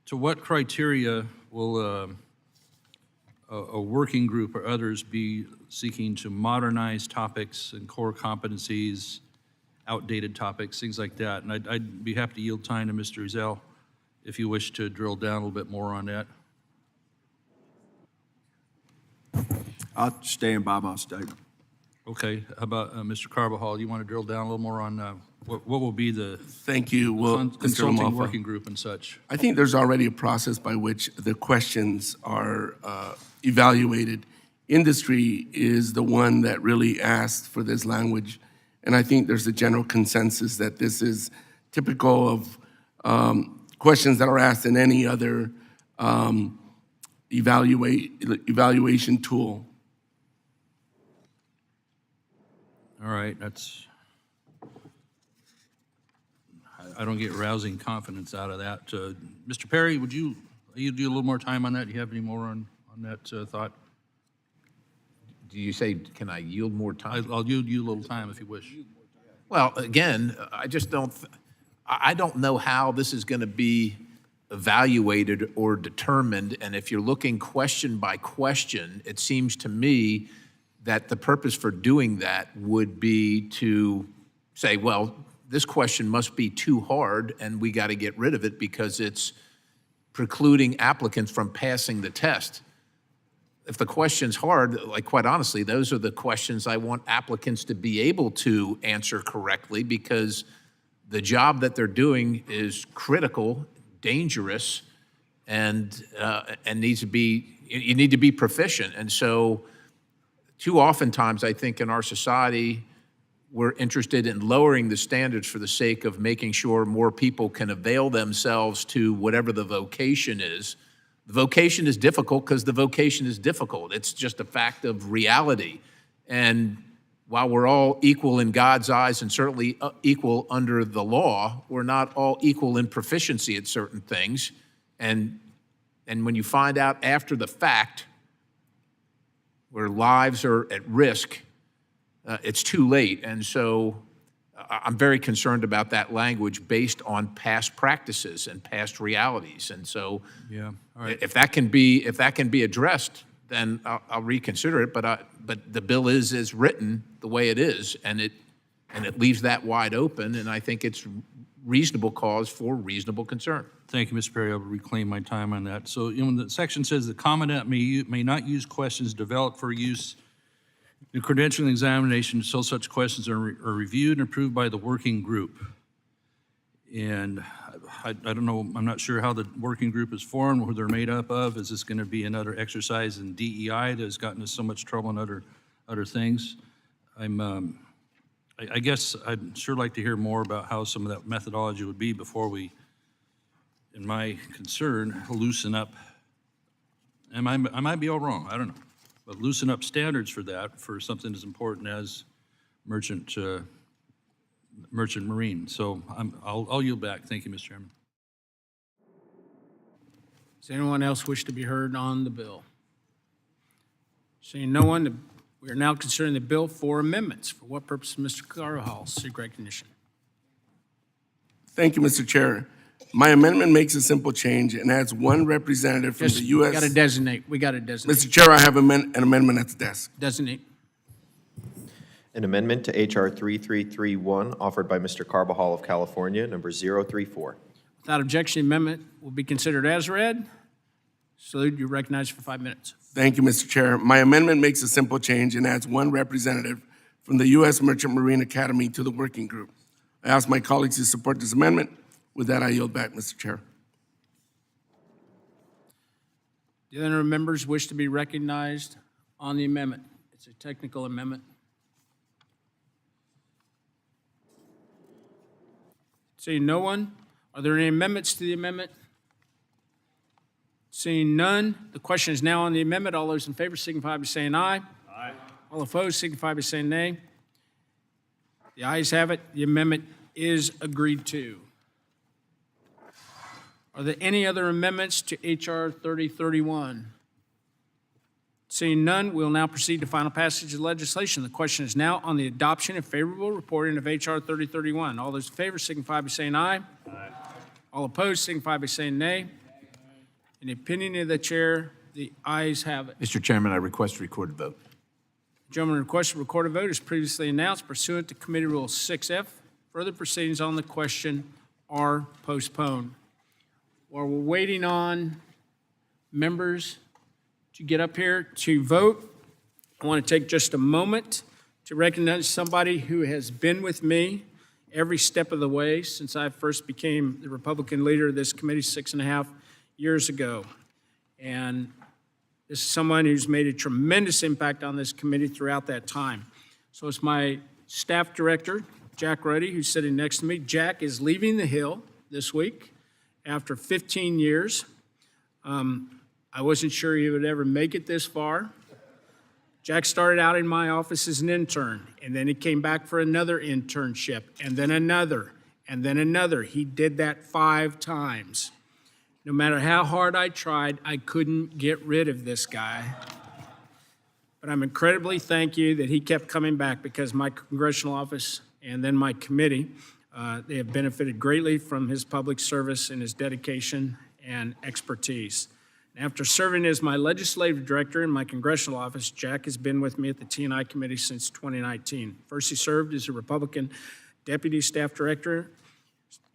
to what criteria will a working group or others be seeking to modernize topics and core competencies, outdated topics, things like that? And I'd be happy to yield time to Mr. Zell if you wish to drill down a little bit more on that. I'll stand by my statement. Okay, how about Mr. Carbajal? You want to drill down a little more on what will be the Thank you. Well, Mr. consulting Lamalfa, working group and such? I think there's already a process by which the questions are evaluated. Industry is the one that really asked for this language, and I think there's a general consensus that this is typical of questions that are asked in any other evaluation tool. All right, I don't get rousing confidence out of that. Mr. Perry, would you do a little more time on that? Do you have any more on that thought? Do you say, can I yield more time? I'll yield you a little time if you wish. Well, again, I don't know how this is going to be evaluated or determined, and if you're looking question by question, it seems to me that the purpose for doing that would be to say, well, this question must be too hard and we got to get rid of it because it's precluding applicants from passing the test. If the question's hard, like quite honestly, those are the questions I want applicants to be able to answer correctly because the job that they're doing is critical, dangerous, and needs to be, you need to be proficient. And so too oftentimes, I think in our society, we're interested in lowering the standards for the sake of making sure more people can avail themselves to whatever the vocation is. The vocation is difficult because the vocation is difficult. It's just a fact of reality. And while we're all equal in God's eyes and certainly equal under the law, we're not all equal in proficiency at certain things. And when you find out after the fact where lives are at risk, it's too late. And so I'm very concerned about that language based on past practices and past realities. And so yeah, all right. If that can be addressed, then I'll reconsider it. But the bill is as written the way it is, and it leaves that wide open. And I think it's reasonable cause for reasonable concern. Thank you, Mr. Perry. I'll reclaim my time on that. So, the section says the commandant may not use questions developed for use in credentialing examination until such questions are reviewed and approved by the working group. And I don't know, I'm not sure how the working group is formed, who they're made up of. Is this going to be another exercise in DEI that has gotten us so much trouble in other things? I guess I'd sure like to hear more about how some of that methodology would be before we, in my concern, loosen up. And I might be all wrong, I don't know. But loosen up standards for that, for something as important as merchant marine. So I'll yield back. Thank you, Mr. Chairman. Does anyone else wish to be heard on the bill? Seeing no one, we are now considering the bill for amendments. For what purpose, Mr. Courthouse? Seek recognition. Thank you, Mr. Chair. My amendment makes a simple change and adds one representative from the U.S. We got to designate. Mr. Chair, I have an amendment at the desk. Designate. An amendment to H.R. 3331 offered by Mr. Carbajal of California, number 034. Without objection, the amendment will be considered as read. Salute, you're recognized for 5 minutes. Thank you, Mr. Chair. My amendment makes a simple change and adds one representative from the U.S. Merchant Marine Academy to the working group. I ask my colleagues to support this amendment. With that, I yield back, Mr. Chair. Do the other members wish to be recognized on the amendment? It's a technical amendment. Seeing no one, are there any amendments to the amendment? Seeing none, the question is now on the amendment. All those in favor signify by saying aye. Aye. All opposed signify by saying nay. The ayes have it. The amendment is agreed to. Are there any other amendments to H.R. 3031? Seeing none, we will now proceed to final passage of legislation. The question is now on the adoption and favorable reporting of H.R. 3031. All those in favor signify by saying aye. Aye. All opposed signify by saying nay. In the opinion of the chair, the ayes have it. Mr. Chairman, I request a recorded vote. The gentleman requested a recorded vote as previously announced pursuant to Committee Rule 6F. Further proceedings on the question are postponed. While we're waiting on members to get up here to vote, I want to take just a moment to recognize somebody who has been with me every step of the way since I first became the Republican leader of this committee 6.5 years ago. And this is someone who's made a tremendous impact on this committee throughout that time. So it's my staff director, Jack Ruddy, who's sitting next to me. Jack is leaving the Hill this week after 15 years. I wasn't sure he would ever make it this far. Jack started out in my office as an intern, and then he came back for another internship, and then another, and then another. He did that 5 times. No matter how hard I tried, I couldn't get rid of this guy. But I'm incredibly thank you that he kept coming back, because my congressional office and then my committee, they have benefited greatly from his public service and his dedication and expertise. After serving as my legislative director in my congressional office, Jack has been with me at the T&I committee since 2019. First, he served as a Republican deputy staff director,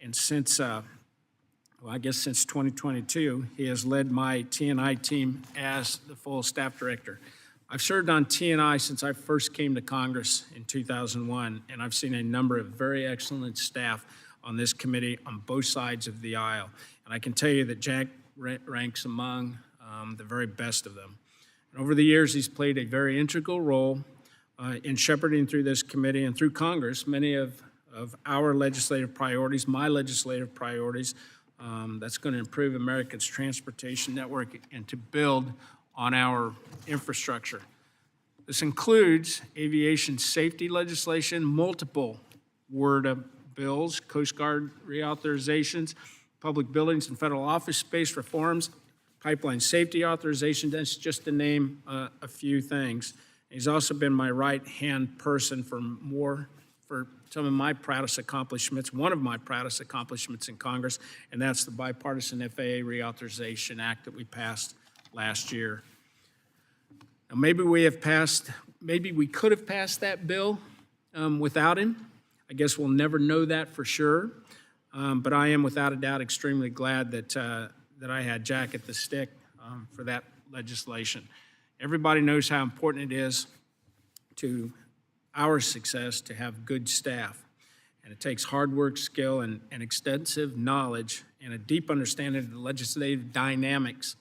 and since, since 2022, he has led my T&I team as the full staff director. I've served on T&I since I first came to Congress in 2001, and I've seen a number of very excellent staff on this committee on both sides of the aisle. And I can tell you that Jack ranks among the very best of them. And over the years, he's played a very integral role in shepherding through this committee and through Congress many of our legislative priorities, my legislative priorities, that's going to improve America's transportation network and to build on our infrastructure. This includes aviation safety legislation, multiple WRDA bills, Coast Guard reauthorizations, public buildings and federal office space reforms, pipeline safety authorization. That's just to name a few things. He's also been my right-hand person for some of my proudest accomplishments, one of my proudest accomplishments in Congress, and that's the bipartisan FAA Reauthorization Act that we passed last year. Now, maybe we could have passed that bill without him. I guess we'll never know that for sure. But I am, without a doubt, extremely glad that I had Jack at the stick for that legislation. Everybody knows how important it is to our success to have good staff. And it takes hard work, skill, and extensive knowledge and a deep understanding of the legislative dynamics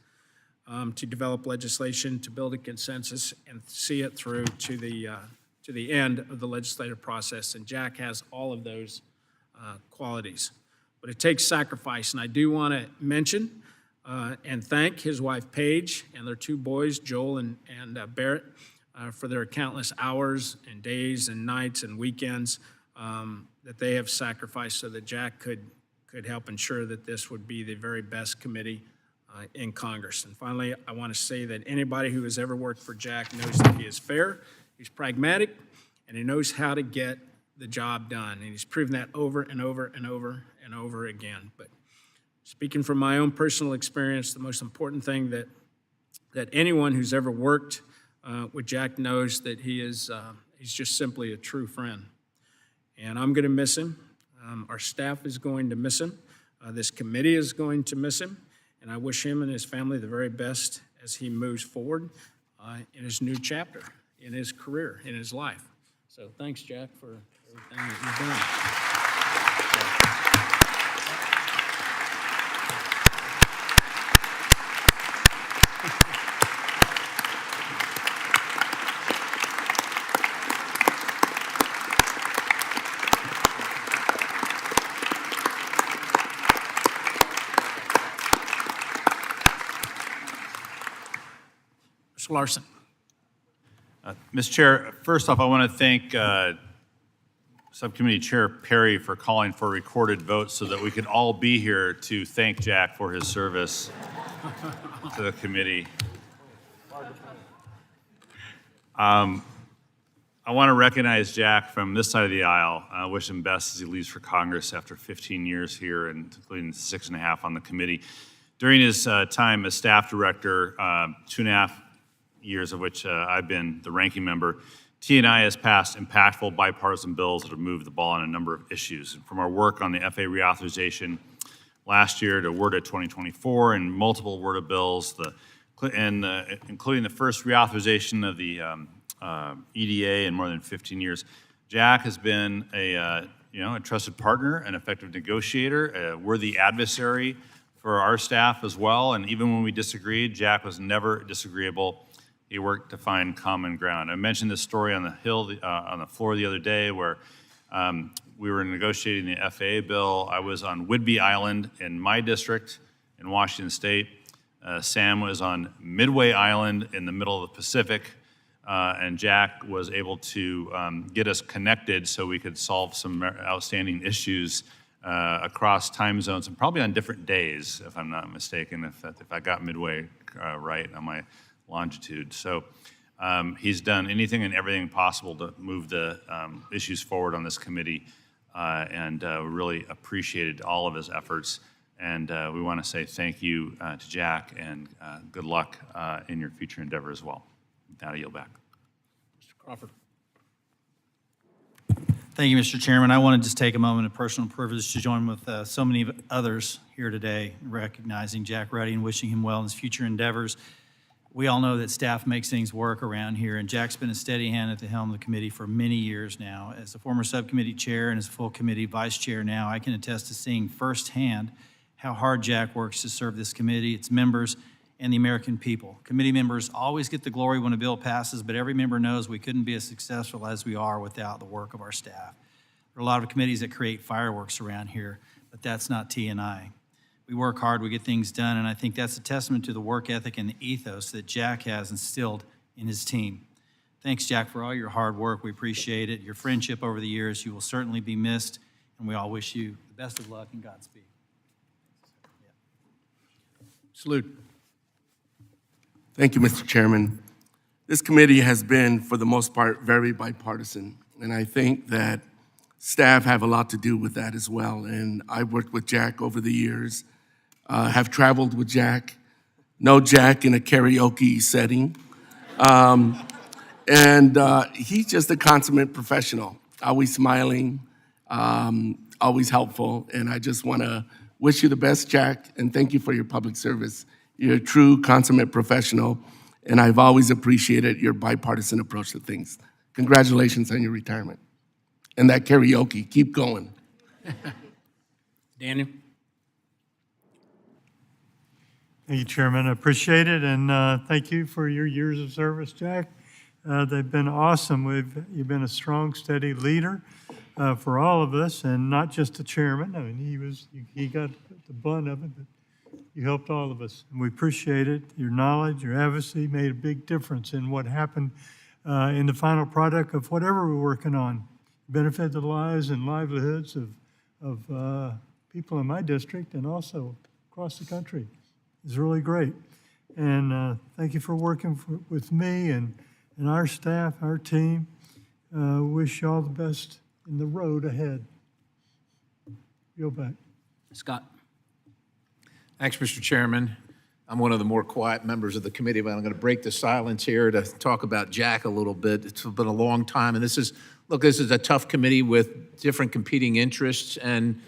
to develop legislation, to build a consensus, and see it through to the end of the legislative process. And Jack has all of those qualities. But it takes sacrifice, and I do want to mention and thank his wife, Paige, and their 2 boys, Joel and Barrett, for their countless hours and days and nights and weekends that they have sacrificed so that Jack could help ensure that this would be the very best committee in Congress. And finally, I want to say that anybody who has ever worked for Jack knows that he is fair, he's pragmatic, and he knows how to get the job done. And he's proven that over and over and over and over again. But speaking from my own personal experience, the most important thing that anyone who's ever worked with Jack knows that he's just simply a true friend. And I'm going to miss him. Our staff is going to miss him. This committee is going to miss him. And I wish him and his family the very best as he moves forward in his new chapter, in his career, in his life. So thanks, Jack, for everything that you've done. Mr. Larson. Mr. Chair, first off, I want to thank Subcommittee Chair Perry for calling for a recorded vote so that we could all be here to thank Jack for his service to the committee. I want to recognize Jack from this side of the aisle. I wish him best as he leaves for Congress after 15 years here, and including 6.5 on the committee. During his time as staff director, 2.5 years of which I've been the ranking member, T&I has passed impactful bipartisan bills that have moved the ball on a number of issues. And from our work on the FAA reauthorization last year to WRDA 2024 and multiple WRDA bills, including the first reauthorization of the EDA in more than 15 years. Jack has been a trusted partner, an effective negotiator, a worthy adversary for our staff as well. And even when we disagreed, Jack was never disagreeable. He worked to find common ground. I mentioned this story on the floor the other day where we were negotiating the FAA bill. I was on Whidbey Island in my district in Washington State. Sam was on Midway Island in the middle of the Pacific. And Jack was able to get us connected so we could solve some outstanding issues across time zones, and probably on different days, if I'm not mistaken, if I got Midway right on my longitude. So he's done anything and everything possible to move the issues forward on this committee, and really appreciated all of his efforts. And we want to say thank you to Jack, and good luck in your future endeavor as well. With that, I yield back. Mr. Crawford. Thank you, Mr. Chairman. I want to just take a moment of personal privilege to join with so many others here today, recognizing Jack Ruddy and wishing him well in his future endeavors. We all know that staff makes things work around here, and Jack's been a steady hand at the helm of the committee for many years now. As the former subcommittee chair and as full committee vice chair now, I can attest to seeing firsthand how hard Jack works to serve this committee, its members, and the American people. Committee members always get the glory when a bill passes, but every member knows we couldn't be as successful as we are without the work of our staff. There are a lot of committees that create fireworks around here, but that's not T&I. We work hard, we get things done, and I think that's a testament to the work ethic and the ethos that Jack has instilled in his team. Thanks, Jack, for all your hard work. We appreciate it. Your friendship over the years, you will certainly be missed, and we all wish you the best of luck and Godspeed. Salute. Thank you, Mr. Chairman. This committee has been, for the most part, very bipartisan, and I think that staff have a lot to do with that as well. And I've worked with Jack over the years, have traveled with Jack, know Jack in a karaoke setting, and he's just a consummate professional, always smiling, always helpful, and I just want to wish you the best, Jack, and thank you for your public service. You're a true consummate professional, and I've always appreciated your bipartisan approach to things. Congratulations on your retirement. And that karaoke, keep going. Daniel? Thank you, Chairman. I appreciate it, and thank you for your years of service, Jack. They've been awesome. You've been a strong, steady leader for all of us, and not just the chairman. I mean, he got the brunt of it, but you helped all of us, and we appreciate it. Your knowledge, your advocacy made a big difference in what happened in the final product of whatever we're working on. Benefit the lives and livelihoods of people in my district and also across the country. It's really great. And thank you for working with me and our staff, our team. Wish you all the best in the road ahead. Yield back. Scott. Thanks, Mr. Chairman. I'm one of the more quiet members of the committee, but I'm going to break the silence here to talk about Jack a little bit. It's been a long time, and this is a tough committee with different competing interests, and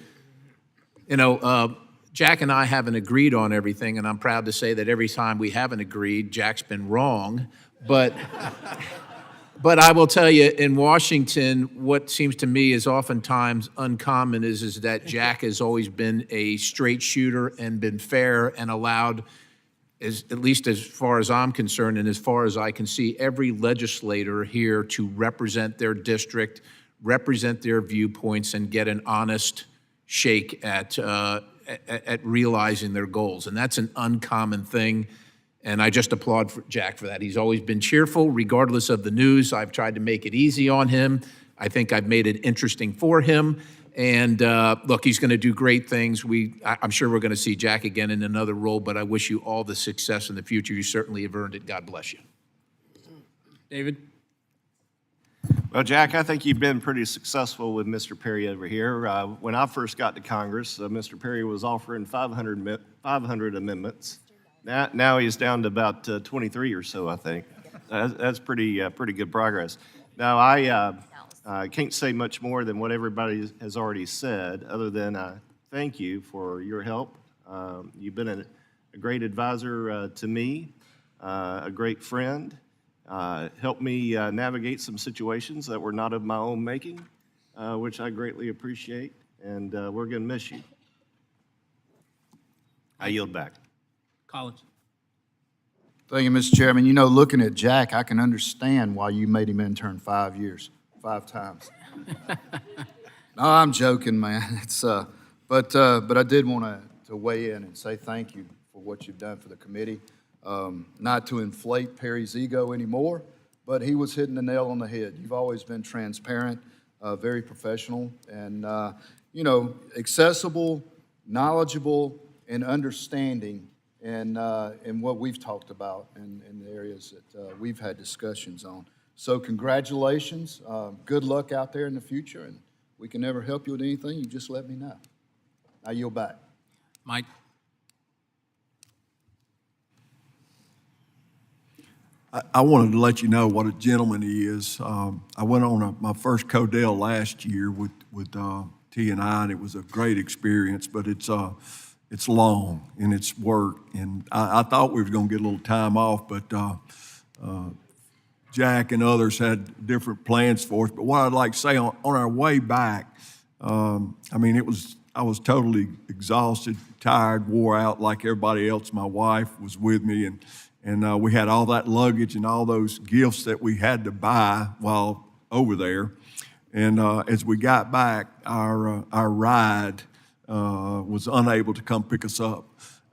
Jack and I haven't agreed on everything, and I'm proud to say that every time we haven't agreed, Jack's been wrong. But I will tell you, in Washington, what seems to me is oftentimes uncommon is that Jack has always been a straight shooter and been fair and allowed, at least as far as I'm concerned and as far as I can see, every legislator here to represent their district, represent their viewpoints, and get an honest shake at realizing their goals. And that's an uncommon thing. And I just applaud Jack for that. He's always been cheerful, regardless of the news. I've tried to make it easy on him. I think I've made it interesting for him. And look, he's going to do great things. I'm sure we're going to see Jack again in another role, but I wish you all the success in the future. You certainly have earned it. God bless you. David? Well, Jack, I think you've been pretty successful with Mr. Perry over here. When I first got to Congress, Mr. Perry was offering 500 amendments. Now he's down to about 23 or so, I think. That's pretty good progress. Now, I can't say much more than what everybody has already said, other than thank you for your help. You've been a great advisor to me, a great friend. helped me navigate some situations that were not of my own making, which I greatly appreciate, and we're going to miss you. I yield back. Collins. Thank you, Mr. Chairman. You know, looking at Jack, I can understand why you made him intern 5 years, 5 times. No, I'm joking, man. It's but I did want to weigh in and say thank you for what you've done for the committee. Not to inflate Perry's ego anymore, but he was hitting the nail on the head. You've always been transparent, very professional, and you know, accessible, knowledgeable, and understanding in what we've talked about and in the areas that we've had discussions on. So congratulations. Good luck out there in the future, and we can never help you with anything. You just let me know. I yield back. Mike. I wanted to let you know what a gentleman he is. I went on my first Codell last year with T&I, and it was a great experience, but it's long and it's work. And I thought we were going to get a little time off, but Jack and others had different plans for us. But what I'd like to say on our way back, I mean, I was totally exhausted, tired, wore out like everybody else. My wife was with me, and we had all that luggage and all those gifts that we had to buy while over there. And as we got back, our ride was unable to come pick us up,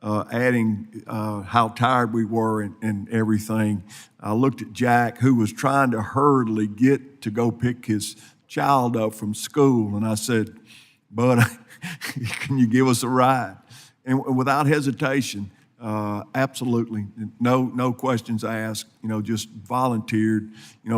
adding how tired we were and everything. I looked at Jack, who was trying to hurriedly get to go pick his child up from school, and I said, "Bud, can you give us a ride?" And without hesitation, absolutely, no questions asked, just volunteered,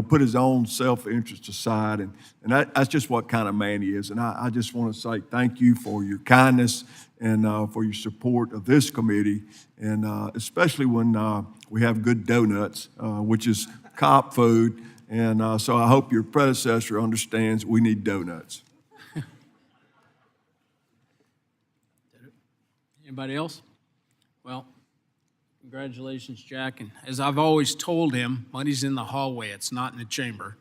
put his own self-interest aside, and that's just what kind of man he is. And I just want to say thank you for your kindness and for your support of this committee, and especially when we have good donuts, which is cop food, and so I hope your predecessor understands we need donuts. Anybody else? Well, congratulations, Jack. And as I've always told him, money's in the hallway. It's not in the chamber,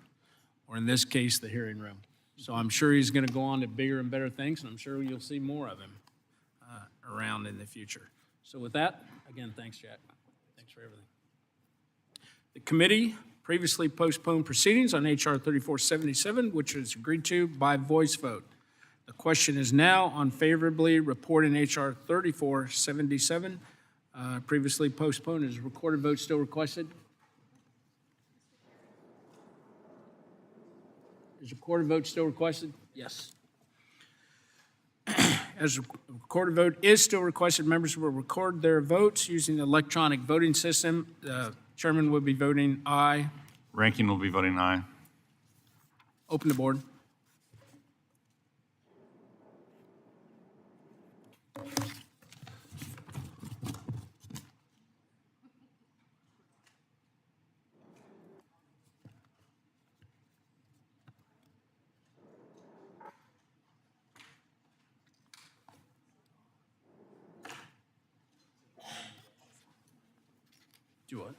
or in this case, the hearing room. So I'm sure he's going to go on to bigger and better things, and I'm sure you'll see more of him around in the future. So with that, again, thanks, Jack. Thanks for everything. The committee previously postponed proceedings on H.R. 3477, which was agreed to by voice vote. The question is now on favorably reporting H.R. 3477. Previously postponed. Is recorded vote still requested? Is recorded vote still requested? Yes. As a recorded vote is still requested, members will record their votes using the electronic voting system. The chairman will be voting aye. Ranking will be voting aye. Open the board. Do what?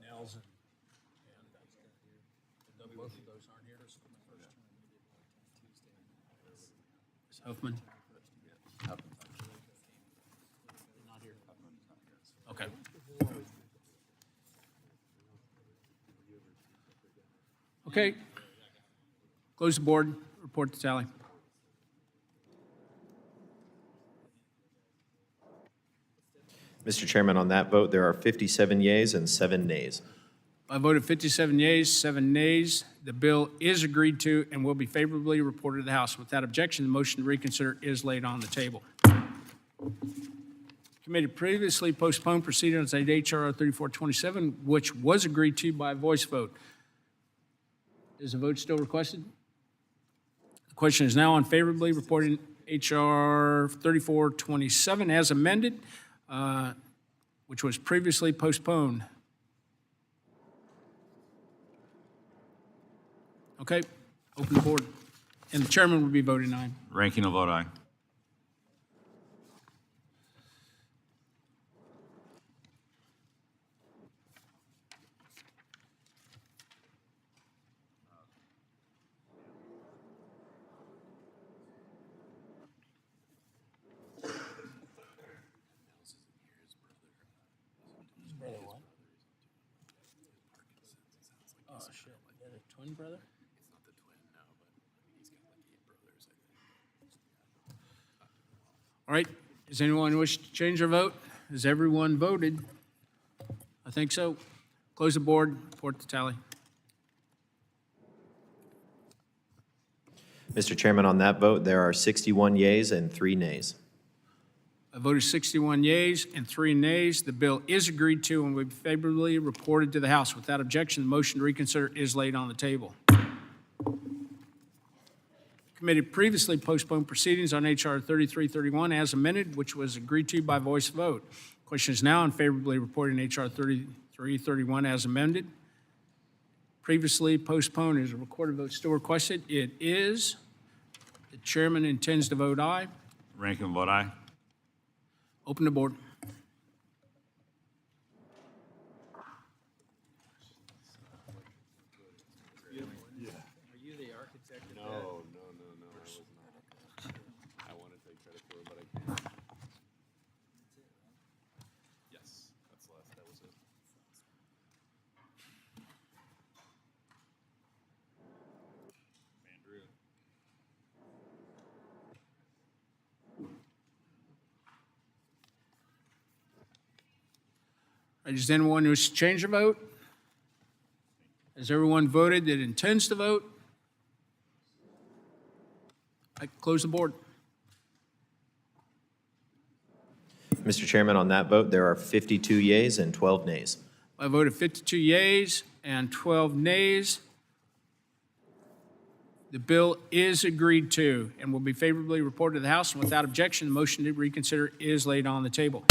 Nels and both of those aren't here. Is Huffman? Not here. Okay. Okay. Close the board. Report the tally. Mr. Chairman, on that vote, there are 57 yeas and 7 nays. By a vote of 57 yeas, 7 nays, the bill is agreed to and will be favorably reported to the House. Without objection, the motion to reconsider is laid on the table. Committee previously postponed proceedings on H.R. 3427, which was agreed to by voice vote. Is a vote still requested? The question is now on favorably reporting H.R. 3427 as amended, which was previously postponed. Okay, Open the board. And the chairman will be voting aye. Ranking will vote aye. Oh, shit. Is that a twin brother? All right, does anyone wish to change their vote? Has everyone voted? I think so. Close the board, report the tally. Mr. Chairman, on that vote, there are 61 yeas and 3 nays. A vote of 61 yeas and 3 nays. The bill is agreed to and will be favorably reported to the House. Without objection, the motion to reconsider is laid on the table. Committee previously postponed proceedings on H.R. 3331 as amended, which was agreed to by voice vote. Question is now on favorably reporting H.R. 3331 as amended. Previously postponed is a recorded vote still requested. It is. The chairman intends to vote aye. Ranking will vote aye. Open the board. Does anyone wish to change their vote? Has everyone voted that intends to vote? I close the board. Mr. Chairman, on that vote, there are 52 yeas and 12 nays. By a vote of 52 yeas and 12 nays, the bill is agreed to and will be favorably reported to the House. And without objection, the motion to reconsider is laid on the table.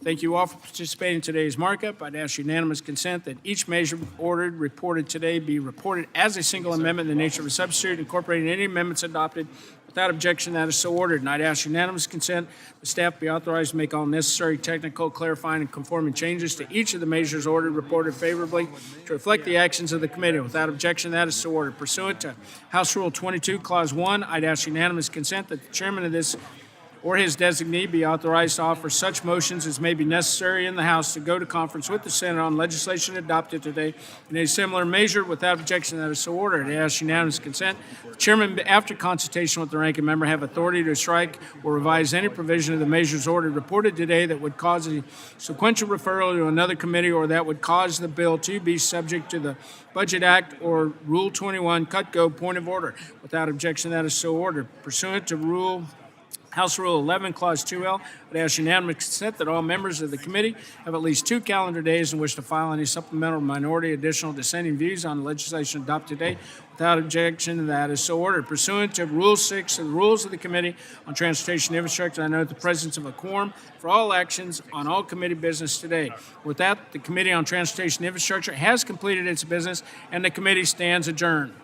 Thank you all for participating in today's markup. I'd ask unanimous consent that each measure ordered reported today be reported as a single amendment in the nature of a substitute, incorporating any amendments adopted. Without objection, that is so ordered. And I'd ask unanimous consent the staff be authorized to make all necessary technical, clarifying, and conforming changes to each of the measures ordered reported favorably to reflect the actions of the committee. Without objection, that is so ordered. Pursuant to House Rule 22, Clause 1, I'd ask unanimous consent that the chairman of this or his designee be authorized to offer such motions as may be necessary in the House to go to conference with the Senate on legislation adopted today in a similar measure. Without objection, that is so ordered. I ask unanimous consent. The chairman, after consultation with the ranking member, have authority to strike or revise any provision of the measures ordered reported today that would cause a sequential referral to another committee or that would cause the bill to be subject to the Budget Act or Rule 21, cut-go, point of order. Without objection, that is so ordered. Pursuant to House Rule 11, Clause 2L, I'd ask unanimous consent that all members of the committee have at least 2 calendar days in which to file any supplemental minority additional dissenting views on the legislation adopted today. Without objection, that is so ordered. Pursuant to Rule 6 of the Rules of the Committee on Transportation Infrastructure, I note the presence of a quorum for all actions on all committee business today. With that, the Committee on Transportation Infrastructure has completed its business, and the committee stands adjourned.